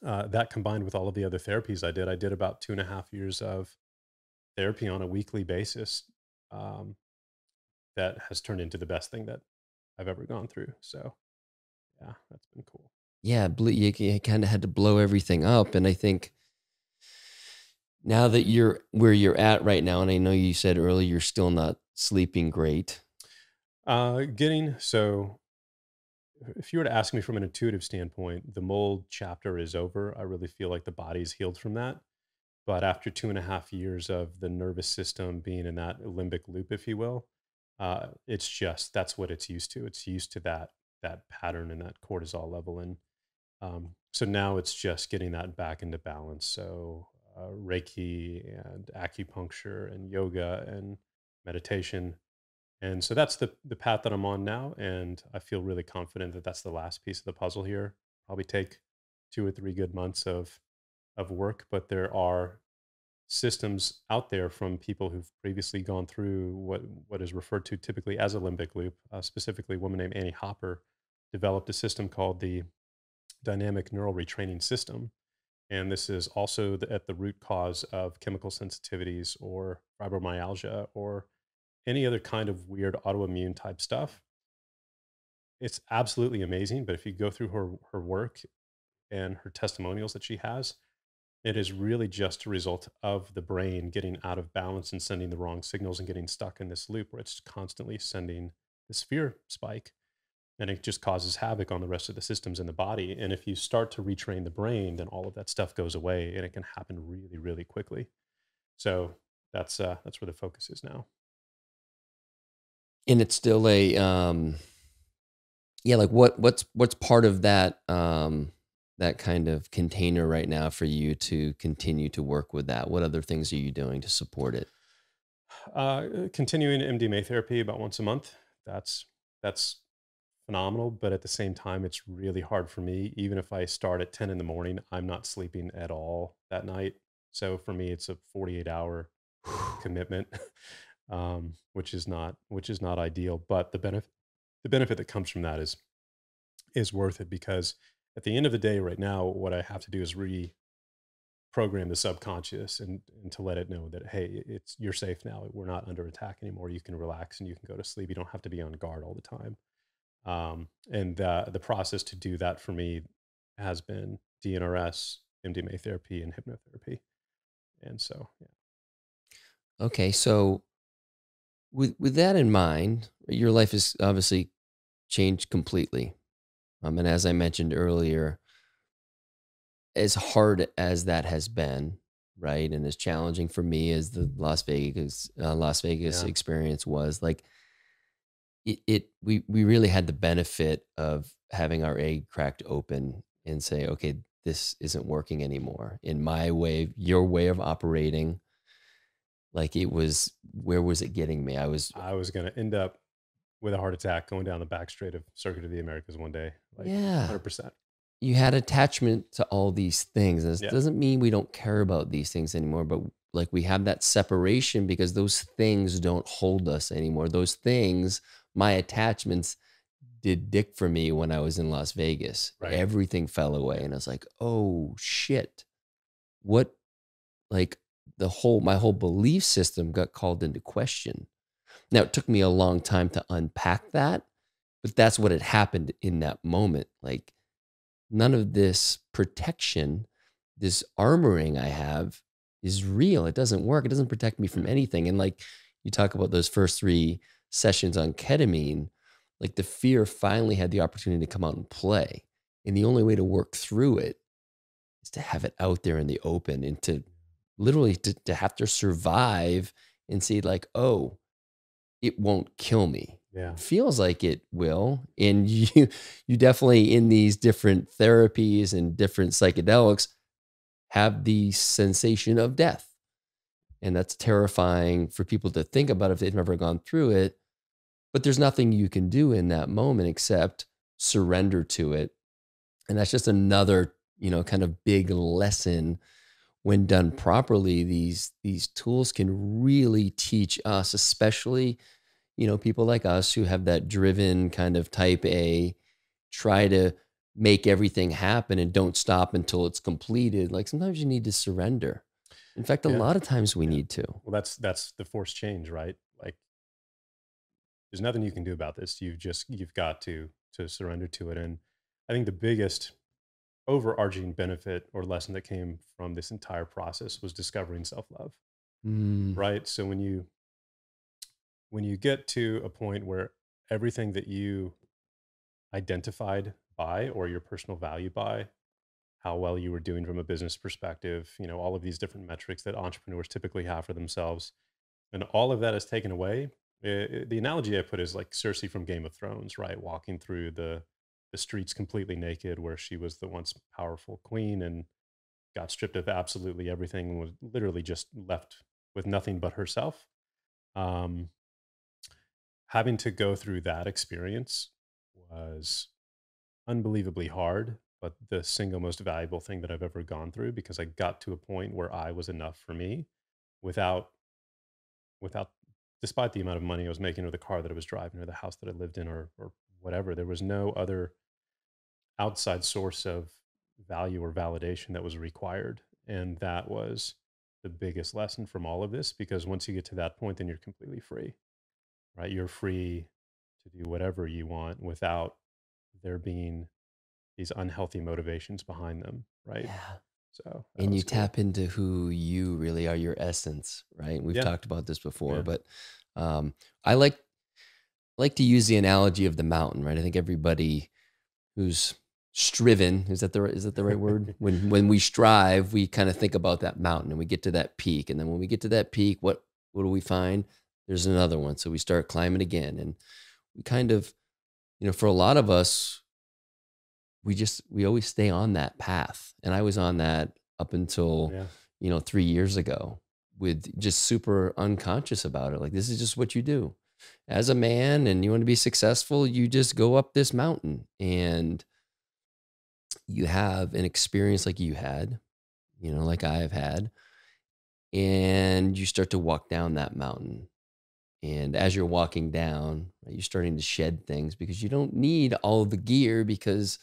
that combined with all of the other therapies I did about 2.5 years of therapy on a weekly basis. Um, that has turned into the best thing that I've ever gone through. So yeah, that's been cool. Yeah, you kind of had to blow everything up. And I think now that you're where you're at right now, and I know you said earlier you're still not sleeping great. Getting so if you were to ask me from an intuitive standpoint, the mold chapter is over. I really feel like the body's healed from that. But after 2.5 years of the nervous system being in that limbic loop, if you will, it's just that's what it's used to. It's used to that pattern and that cortisol level, and so now it's just getting that back into balance. So Reiki and acupuncture and yoga and meditation, and so that's the path that I'm on now, and I feel really confident that that's the last piece of the puzzle here. Probably take 2 or 3 good months of work, but there are systems out there from people who've previously gone through what is referred to typically as a limbic loop, specifically a woman named Annie Hopper, developed a system called the dynamic neural retraining system. And this is also at the root cause of chemical sensitivities or fibromyalgia or any other kind of weird autoimmune type stuff. It's absolutely amazing. But if you go through her work and her testimonials that she has, it is really just a result of the brain getting out of balance and sending the wrong signals and getting stuck in this loop where it's constantly sending this fear spike, and it just causes havoc on the rest of the systems in the body. And if you start to retrain the brain, then all of that stuff goes away, and it can happen really, really quickly. So that's where the focus is now. And it's still a yeah, like what's part of that that kind of container right now for you to continue to work with that? What other things are you doing to support it? Continuing MDMA therapy about once a month. That's phenomenal, but at the same time, it's really hard for me. Even if I start at 10 in the morning, I'm not sleeping at all that night. So for me, it's a 48-hour commitment, which is not ideal. But the benefit that comes from that is worth it, because at the end of the day, right now, what I have to do is reprogram the subconscious and to let it know that, hey, it's you're safe now. We're not under attack anymore. You can relax and you can go to sleep. You don't have to be on guard all the time. And the process to do that for me has been DNRS, MDMA therapy, and hypnotherapy. And so, yeah. Okay, so with that in mind, your life has obviously changed completely. And as I mentioned earlier, as hard as that has been, right, and as challenging for me as the Las Vegas Yeah. experience was, like we really had the benefit of having our egg cracked open and say, okay, this isn't working anymore. In my way, your way of operating, like it was, where was it getting me? I was, I was going to end up with a heart attack going down the back straight of Circuit of the Americas one day, like yeah, 100%. you had attachment to all these things. This Yeah. doesn't mean we don't care about these things anymore, but like we have that separation because those things don't hold us anymore. Those things, my attachments did dick for me when I was in Las Vegas. Right. Everything fell away. Yeah. And I was like, oh shit. What, like my whole belief system got called into question. Now it took me a long time to unpack that, but that's what had happened in that moment. Like, none of this protection, this armoring I have is real. It doesn't work. It doesn't protect me from anything. And like you talk about those first 3 sessions on ketamine, like the fear finally had the opportunity to come out and play. And the only way to work through it is to have it out there in the open and to literally to have to survive and see like, oh, it won't kill me. Yeah. It feels like it will. And you definitely in these different therapies and different psychedelics have the sensation of death. And that's terrifying for people to think about if they've never gone through it. But there's nothing you can do in that moment except surrender to it. And that's just another, kind of big lesson. When done properly, these tools can really teach us, especially people like us who have that driven kind of type A, try to make everything happen and don't stop until it's completed. Like sometimes you need to surrender. In fact, a Yeah. lot of times we Yeah. need to. Well, that's the forced change, right? Like there's nothing you can do about this. You've got to surrender to it. And I think the biggest overarching benefit or lesson that came from this entire process was discovering self-love, Mm, right? So when you get to a point where everything that you identified by or your personal value by, how well you were doing from a business perspective, all of these different metrics that entrepreneurs typically have for themselves, and all of that is taken away. The analogy I put is like Cersei from Game of Thrones, right? Walking through the streets completely naked, where she was the once powerful queen and got stripped of absolutely everything and was literally just left with nothing but herself. Um, Having to go through that experience was unbelievably hard, but the single most valuable thing that I've ever gone through, because I got to a point where I was enough for me without without despite the amount of money I was making or the car that I was driving or the house that I lived in or whatever. There was no other outside source of value or validation that was required. And that was the biggest lesson from all of this, because once you get to that point, then you're completely free, right? You're free to do whatever you want without there being these unhealthy motivations behind them, right? Yeah. So that And you was cool. tap into who you really are, your essence, right? We've Yeah. talked about this before, Yeah. but I like to use the analogy of the mountain, right? I think everybody who's striven, is that the right word? When we strive, we kind of think about that mountain and we get to that peak. And then when we get to that peak, what do we find? There's another one. So we start climbing again. And we kind of, for a lot of us, we always stay on that path. And I was on that up until, Yeah. 3 years ago, with just super unconscious about it. Like, this is just what you do as a man, and you want to be successful. You just go up this mountain, and you have an experience like you had, like I have had, and you start to walk down that mountain. And as you're walking down, right, you're starting to shed things because you don't need all the gear, because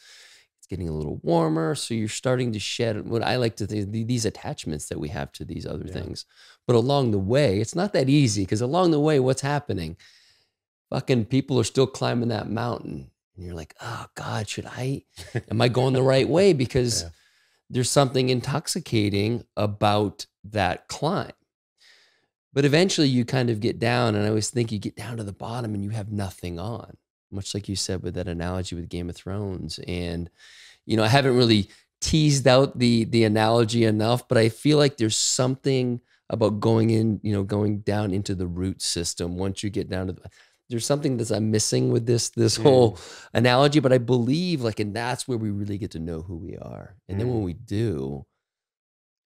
it's getting a little warmer. So you're starting to shed what I like to think, these attachments that we have to these other Yeah. things. But along the way, it's not that easy, because along the way, what's happening? Fucking people are still climbing that mountain. And you're like, oh God, am I going the right way? Because Yeah. there's something intoxicating about that climb. But eventually you kind of get down, and I always think you get down to the bottom and you have nothing on, much like you said with that analogy with Game of Thrones. And, I haven't really teased out the analogy enough, but I feel like there's something about going down into the root system. Once you get down to there's something that I'm missing with this whole analogy, but I believe and that's where we really get to know who we are. And then when we do,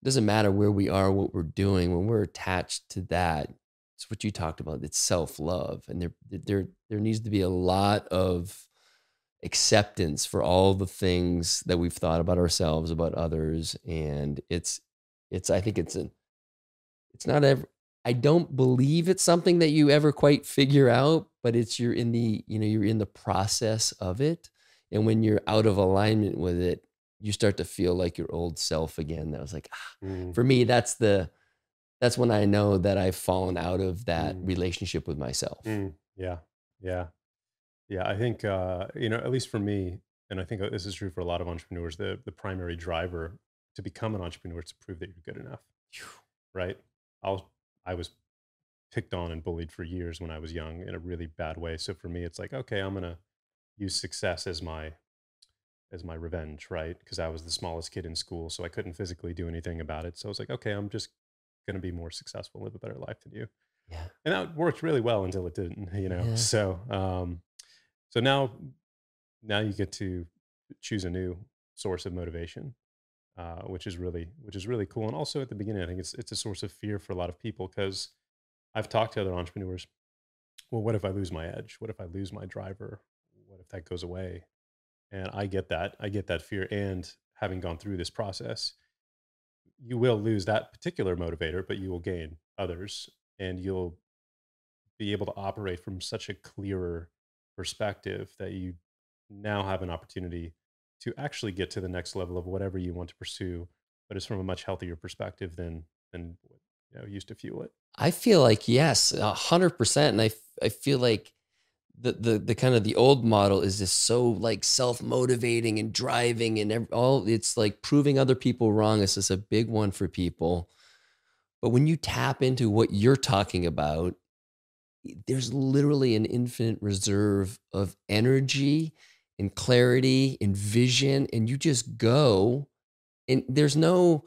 it doesn't matter where we are, what we're doing, when we're attached to that, it's what you talked about. It's self-love. And there needs to be a lot of acceptance for all the things that we've thought about ourselves, about others. And I think it's not ever, I don't believe it's something that you ever quite figure out, but you're in the process of it. And when you're out of alignment with it, you start to feel like your old self again. That was like, for me, that's when I know that I've fallen out of that relationship with myself. Yeah. Yeah. Yeah. I think, at least for me, and I think this is true for a lot of entrepreneurs, the primary driver to become an entrepreneur is to prove that you're good enough. Right. I was picked on and bullied for years when I was young in a really bad way. So for me, it's like, okay, I'm going to use success as my revenge, right? Because I was the smallest kid in school, so I couldn't physically do anything about it. So I was like, okay, I'm just going to be more successful, live a better life than you. Yeah. And that worked really well until it didn't, Yeah. So, so now you get to choose a new source of motivation, which is really cool. And also at the beginning, I think it's a source of fear for a lot of people, because I've talked to other entrepreneurs. Well, what if I lose my edge? What if I lose my driver? What if that goes away? And I get that fear. And having gone through this process, you will lose that particular motivator, but you will gain others, and you'll be able to operate from such a clearer perspective that you now have an opportunity to actually get to the next level of whatever you want to pursue, but it's from a much healthier perspective than what used to fuel it. I feel like, yes, 100%. And I feel like the kind of the old model is just so self-motivating and driving and it's like proving other people wrong. It's just a big one for people. But when you tap into what you're talking about, there's literally an infinite reserve of energy and clarity and vision. And you just go, and there's no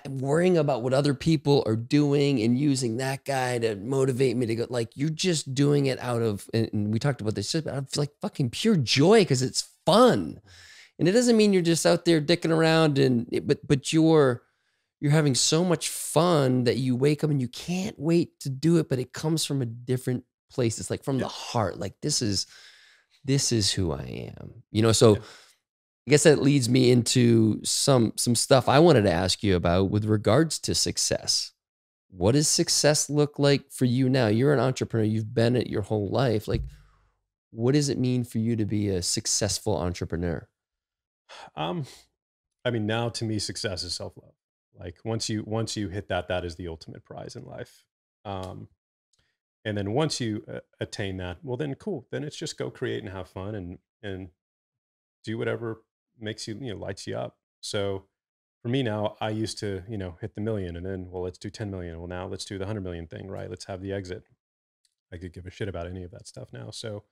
worrying about what other people are doing and using that guy to motivate me to go. Like, you're just doing it out of, and we talked about this, just out of fucking pure joy, because it's fun. And it doesn't mean you're just out there dicking around, but you're having so much fun that you wake up and you can't wait to do it, but it comes from a different place. It's from the heart. Like, this is who I am, so I guess that leads me into some stuff I wanted to ask you about with regards to success. What does success look like for you now? You're an entrepreneur. You've been it your whole life. Like, what does it mean for you to be a successful entrepreneur? Um, I mean, now to me, success is self-love. Like once you hit that, that is the ultimate prize in life. Um, and then once you attain that, well, then cool. Then it's just go create and have fun and do whatever makes you, lights you up. So for me now, I used to, hit the million and then, well, let's do 10 million. Well, now let's do the 100 million thing, right? Let's have the exit. I could give a shit about any of that stuff now. So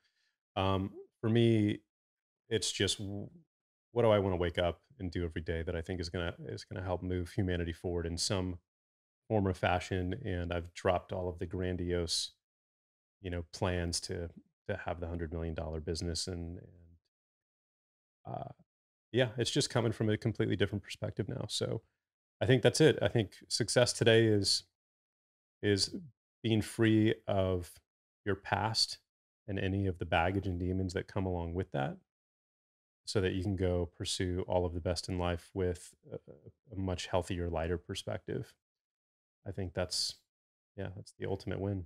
um, for me, it's just what do I want to wake up and do every day that I think is gonna help move humanity forward in some form or fashion. And I've dropped all of the grandiose, plans to have the $100 million business and uh, yeah, it's just coming from a completely different perspective now. So I think that's it. I think success today is being free of your past and any of the baggage and demons that come along with that so that you can go pursue all of the best in life with a much healthier, lighter perspective. I think that's the ultimate win.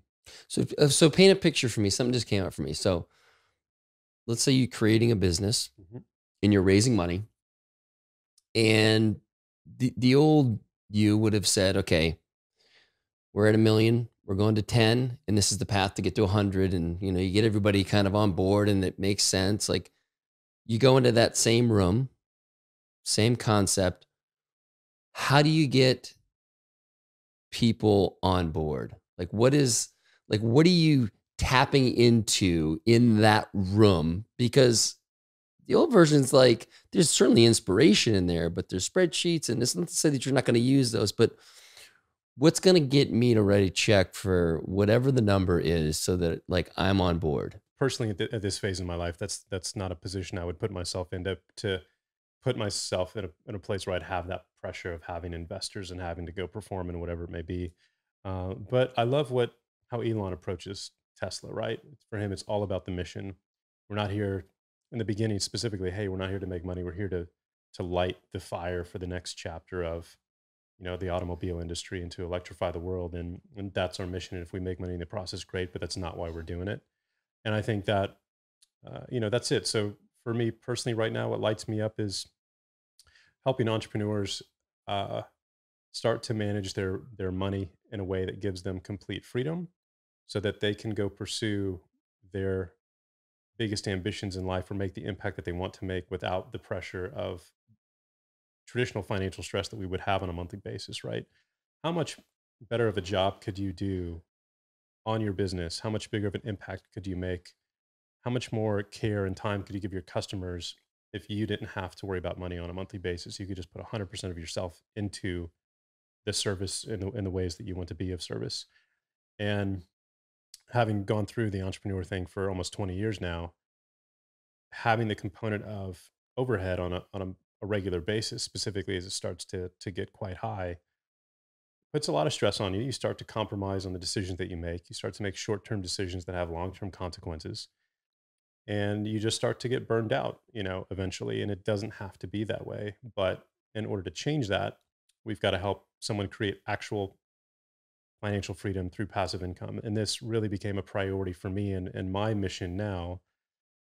So paint a picture for me. Something just came out for me. So let's say you're creating a business Mhm. and you're raising money, and the old you would have said, okay, we're at a million, we're going to 10, and this is the path to get to 100. And, you get everybody kind of on board and it makes sense. Like you go into that same room, same concept. How do you get people on board? What are you tapping into in that room? Because the old version's like, there's certainly inspiration in there, but there's spreadsheets, and it's not to say that you're not going to use those, but what's going to get me to ready check for whatever the number is so that like I'm on board? Personally, at this phase in my life, that's not a position I would put myself in to put myself in a place where I'd have that pressure of having investors and having to go perform and whatever it may be. But I love how Elon approaches Tesla. Right, for him, it's all about the mission. We're not here in the beginning specifically. Hey, we're not here to make money. We're here to light the fire for the next chapter of the automobile industry and to electrify the world. And that's our mission. And if we make money in the process, great. But that's not why we're doing it. And I think that that's it. So for me personally, right now, what lights me up is helping entrepreneurs uh, start to manage their money in a way that gives them complete freedom so that they can go pursue their biggest ambitions in life or make the impact that they want to make without the pressure of traditional financial stress that we would have on a monthly basis, right? How much better of a job could you do on your business? How much bigger of an impact could you make? How much more care and time could you give your customers if you didn't have to worry about money on a monthly basis? You could just put 100% of yourself into the service in the ways that you want to be of service. And having gone through the entrepreneur thing for almost 20 years now, having the component of overhead on a regular basis, specifically as it starts to get quite high, puts a lot of stress on you. You start to compromise on the decisions that you make. You start to make short-term decisions that have long-term consequences. And you just start to get burned out, eventually. And it doesn't have to be that way. But in order to change that, we've got to help someone create actual financial freedom through passive income. And this really became a priority for me and my mission now,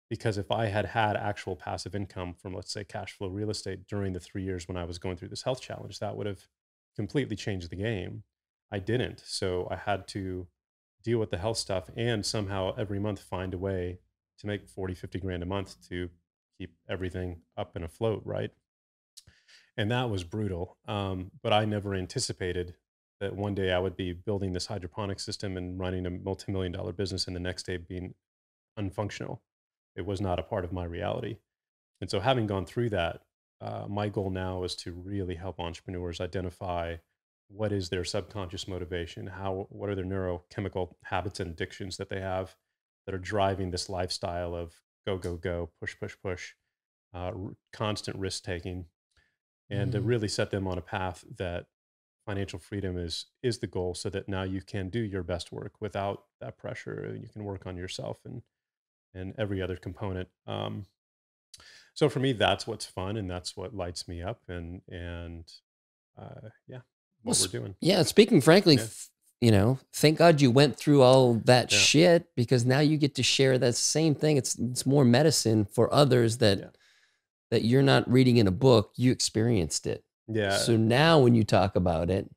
because if I had had actual passive income from, let's say, cash flow real estate during the 3 years when I was going through this health challenge, that would have completely changed the game. I didn't. So I had to deal with the health stuff and somehow every month find a way to make 40, 50 grand a month to keep everything up and afloat. Right. And that was brutal. But I never anticipated that one day I would be building this hydroponic system and running a multi-million-dollar business and the next day being unfunctional. It was not a part of my reality. And so having gone through that, my goal now is to really help entrepreneurs identify what is their subconscious motivation, what are their neurochemical habits and addictions that they have that are driving this lifestyle of go, go, go, push, push, push, constant risk taking, and to Mhm. really set them on a path that financial freedom is the goal so that now you can do your best work without that pressure and you can work on yourself and every other component. So for me, that's what's fun and that's what lights me up and yeah, Well, what we're doing. yeah, speaking frankly, Yeah. you know, thank God you went through all that Yeah. shit, because now you get to share that same thing. It's more medicine for others that Yeah. that you're not reading in a book, you experienced it. Yeah. So now when you talk about it,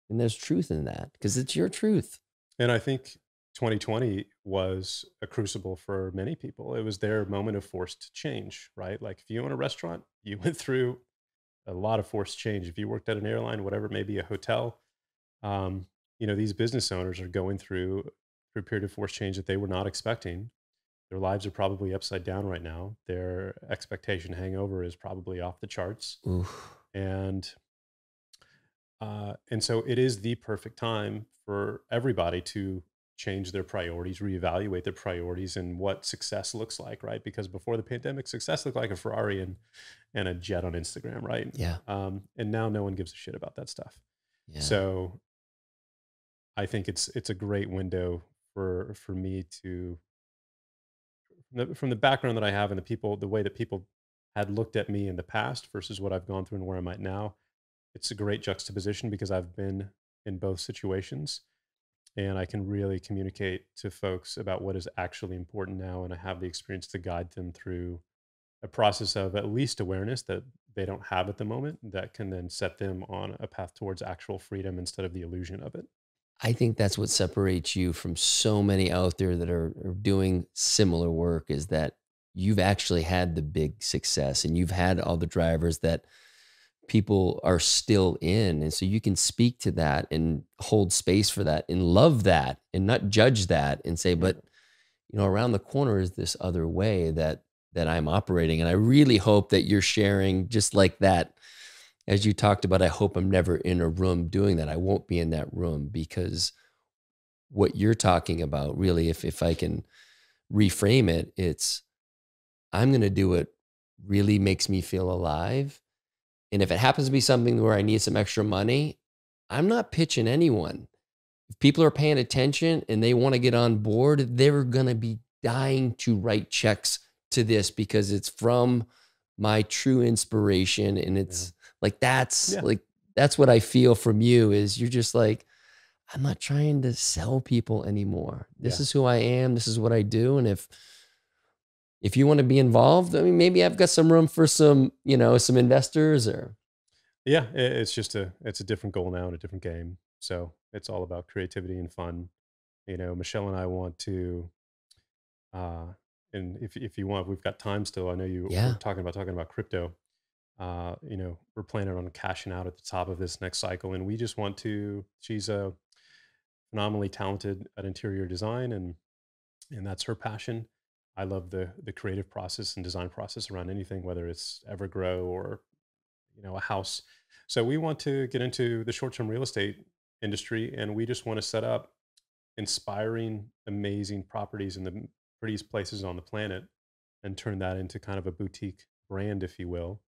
and there's truth in that because it's your truth. And I think 2020 was a crucible for many people. It was their moment of forced change, right? Like if you own a restaurant, you went through a lot of forced change. If you worked at an airline, whatever, maybe a hotel, um, these business owners are going through a period of forced change that they were not expecting. Their lives are probably upside down right now. Their expectation hangover is probably off the charts. Oof. And and so it is the perfect time for everybody to change their priorities, reevaluate their priorities and what success looks like, right? Because before the pandemic, success looked like a Ferrari and a jet on Instagram, right? Yeah. And now no one gives a shit about that stuff. Yeah. So I think it's a great window for me to from the background that I have and the way that people had looked at me in the past versus what I've gone through and where I'm at now. It's a great juxtaposition because I've been in both situations and I can really communicate to folks about what is actually important now. And I have the experience to guide them through a process of at least awareness that they don't have at the moment that can then set them on a path towards actual freedom instead of the illusion of it. I think that's what separates you from so many out there that are doing similar work, is that you've actually had the big success and you've had all the drivers that people are still in. And so you can speak to that and hold space for that and love that and not judge that and say, Yeah. but around the corner is this other way that I'm operating. And I really hope that you're sharing just like that. As you talked about, I hope I'm never in a room doing that. I won't be in that room, because what you're talking about, really, if I can reframe it, it's I'm going to do what really makes me feel alive. And if it happens to be something where I need some extra money, I'm not pitching anyone. If people are paying attention and they want to get on board, they're going to be dying to write checks to this because it's from my true inspiration. And it's like, Yeah. that's what I feel from you, is you're just like, I'm not trying to sell people anymore. This Yeah. is who I am. This is what I do. And if you want to be involved, I mean, maybe I've got some room for some investors or. Yeah. It's just it's a different goal now and a different game. So it's all about creativity and fun. Michelle and I want to, uh, and if you want, we've got time still. I know we're Yeah. talking about crypto. We're planning on cashing out at the top of this next cycle, and we just want to. She's phenomenally talented at interior design, and that's her passion. I love the creative process and design process around anything, whether it's Evergrow or a house. So we want to get into the short term real estate industry, and we just want to set up inspiring, amazing properties in the prettiest places on the planet and turn that into kind of a boutique brand, if you will,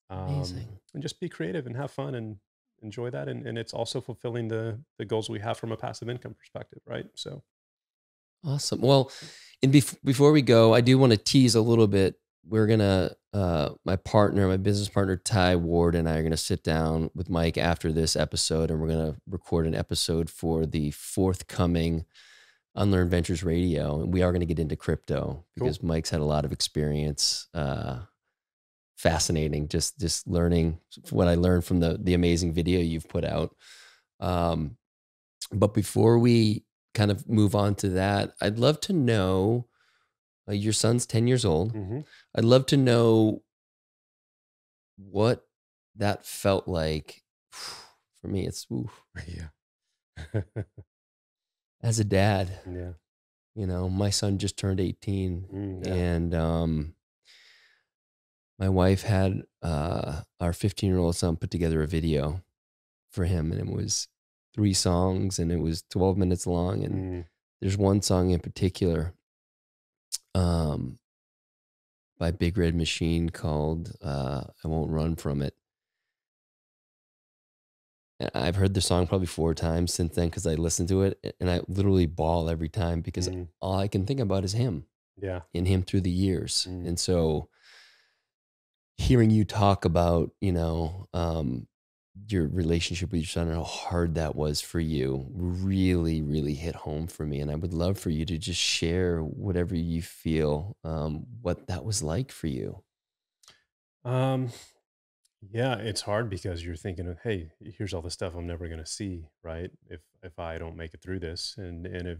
Amazing. and just be creative and have fun and enjoy that. And it's also fulfilling the goals we have from a passive income perspective, right? So, Awesome. Well, and before we go, I do want to tease a little bit. We're gonna, my business partner Ty Ward, and I are gonna sit down with Mike after this episode, and we're gonna record an episode for the forthcoming Unlearn Ventures Radio, and we are gonna get into crypto because Mike's had a lot of experience. Fascinating, just learning what I learned from the amazing video you've put out. But before we kind of move on to that, I'd love to know, your son's 10 years old. mhm. I'd love to know what that felt like. For me, it's oof. Yeah. As a dad, Yeah. my son just turned 18, Yeah. and my wife had our 15-year-old son put together a video for him, and it was 3 songs, and it was 12 minutes long. And Mm. there's one song in particular, by Big Red Machine called I Won't Run From It. And I've heard the song probably 4 times since then because I listened to it, and I literally bawl every time because Mm. all I can think about is him Yeah. and him through the years. Mm. And so hearing you talk about, your relationship with your son and how hard that was for you really, really hit home for me. And I would love for you to just share whatever you feel, what that was like for you. Um, yeah, it's hard because you're thinking of, hey, here's all the stuff I'm never going to see, right? If I don't make it through this, and it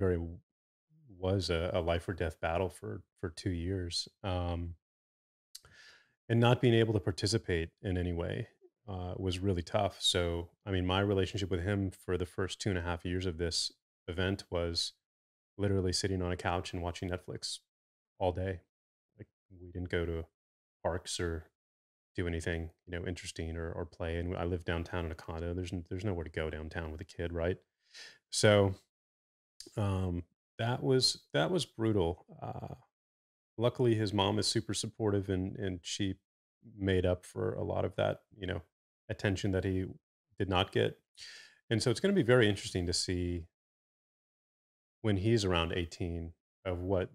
was a life or death battle for 2 years, and not being able to participate in any way was really tough. So, I mean, my relationship with him for the first 2.5 years of this event was literally sitting on a couch and watching Netflix all day. Like, we didn't go to parks or do anything, interesting or play. And I live downtown in a condo. There's nowhere to go downtown with a kid, right? So um, that was brutal. Luckily, his mom is super supportive, and she made up for a lot of that, attention that he did not get. And so it's going to be very interesting to see when he's around 18 of what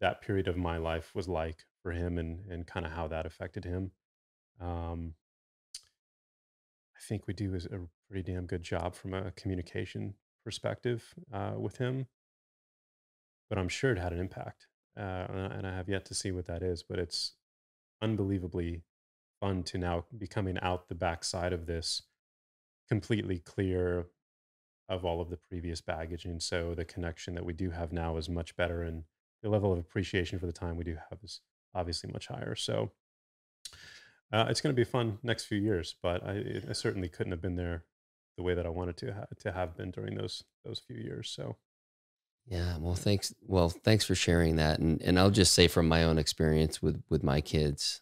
that period of my life was like for him, and kind of how that affected him. Um, I think we do a pretty damn good job from a communication perspective with him, but I'm sure it had an impact. And I have yet to see what that is, but it's unbelievably fun to now be coming out the backside of this completely clear of all of the previous baggage. And so the connection that we do have now is much better, and the level of appreciation for the time we do have is obviously much higher. So it's going to be fun next few years, but I certainly couldn't have been there the way that I wanted to have been during those few years. So Yeah, well, thanks. Well, thanks for sharing that. And I'll just say from my own experience with my kids,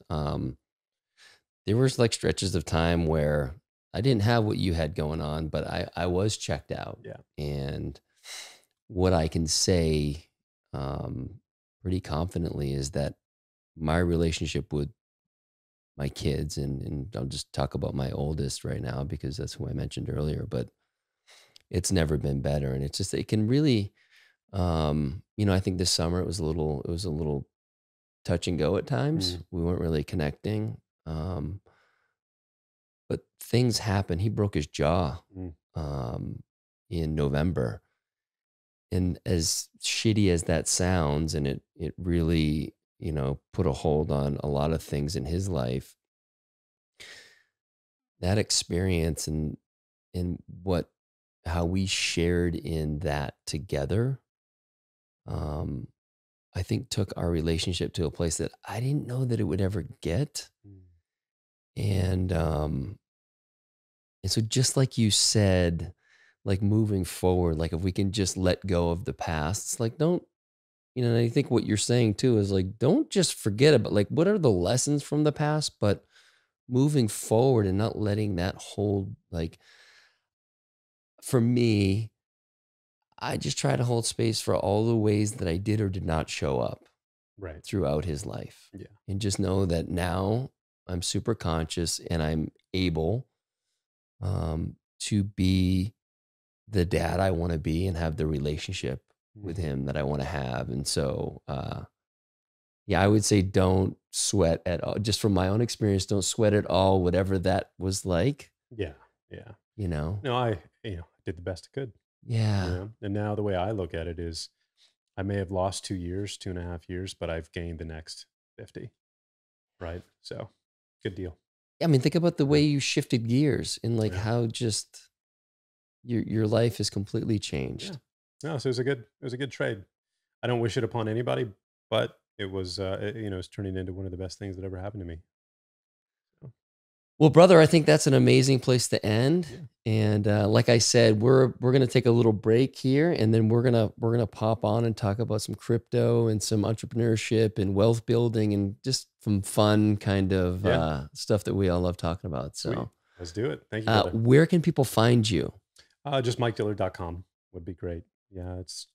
there was like stretches of time where I didn't have what you had going on, but I was checked out. yeah, And what I can say pretty confidently is that my relationship with my kids, and I'll just talk about my oldest right now because that's who I mentioned earlier, but it's never been better. And it's just, it can really, I think this summer it was a little touch and go at times. mm, We weren't really connecting. Um, but things happen. He broke his jaw mm, um, in November. And as shitty as that sounds, and it really, put a hold on a lot of things in his life, that experience and what how we shared in that together, um, I think took our relationship to a place that I didn't know that it would ever get. mm, And and so just like you said, like moving forward, like if we can just let go of the past, it's like don't, and I think what you're saying too is like don't just forget about like what are the lessons from the past, but moving forward and not letting that hold like for me, I just try to hold space for all the ways that I did or did not show up right, throughout his life. yeah, And just know that now I'm super conscious and I'm able to be the dad I want to be and have the relationship with hmm, him that I want to have. And so, yeah, I would say don't sweat at all. Just from my own experience, don't sweat at all, whatever that was like, yeah, yeah. you know? No, I did the best I could, Yeah. and now the way I look at it is, I may have lost 2 years, 2.5 years, but I've gained the next 50, right? So good deal. I mean, think about the Yeah, way you shifted gears and like yeah, how just your life is completely yeah. changed. No, so it was a good trade. I don't wish it upon anybody, but it's turning into one of the best things that ever happened to me. So, Well, brother, I think that's an amazing place to end. yeah, And like I said, we're gonna take a little break here, and then we're gonna pop on and talk about some crypto and some entrepreneurship and wealth building and just some fun kind of yeah, stuff that we all love talking about. sweet. So, Let's do it. Thank you, brother. where can people find you? Just MikeDillard.com would be great. Yeah, it's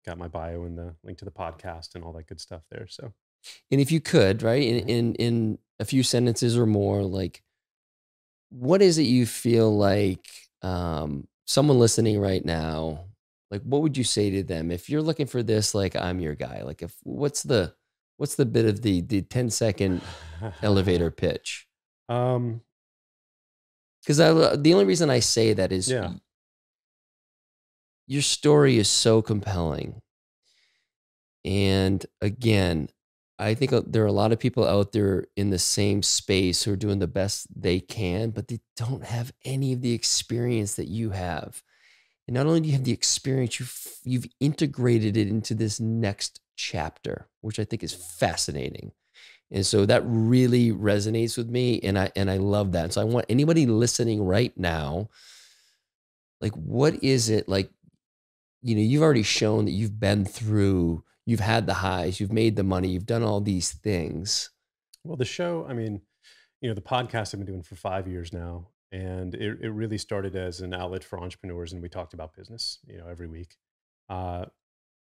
got my bio and the link to the podcast and all that good stuff there. So, And if you could, right, in mhm. in a few sentences or more, like what is it you feel like someone listening right now, like what would you say to them if you're looking for this, like I'm your guy, like if what's the bit of the 10-second elevator pitch? um, Because the only reason I say that is Yeah. your story is so compelling. And again, I think there are a lot of people out there in the same space who are doing the best they can, but they don't have any of the experience that you have. And not only do you have the experience, you've integrated it into this next chapter, which I think is fascinating. And so that really resonates with me, and I love that. So I want anybody listening right now, like, what is it like? You've already shown that you've been through, you've had the highs, you've made the money, you've done all these things. Well, the show, I mean, the podcast I've been doing for 5 years now, and it really started as an outlet for entrepreneurs, and we talked about business, every week. Uh,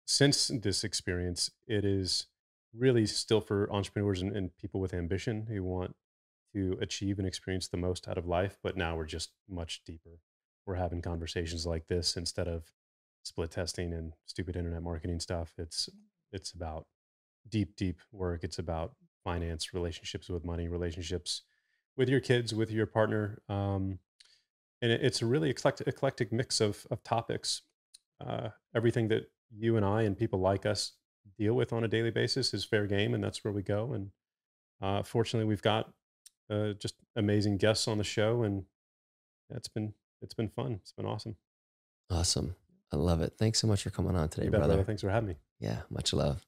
since this experience, it is really still for entrepreneurs and people with ambition who want to achieve and experience the most out of life. But now we're just much deeper. We're having conversations like this instead of split testing and stupid internet marketing stuff. It's about deep work. It's about finance, relationships with money, relationships with your kids, with your partner. And it's a really eclectic mix of topics. Everything that you and I and people like us deal with on a daily basis is fair game, and that's where we go. And fortunately, we've got just amazing guests on the show, and it's been fun. It's been awesome. Awesome. I love it. Thanks so much for coming on today, You bet, brother. brother. Thanks for having me. Yeah, much love.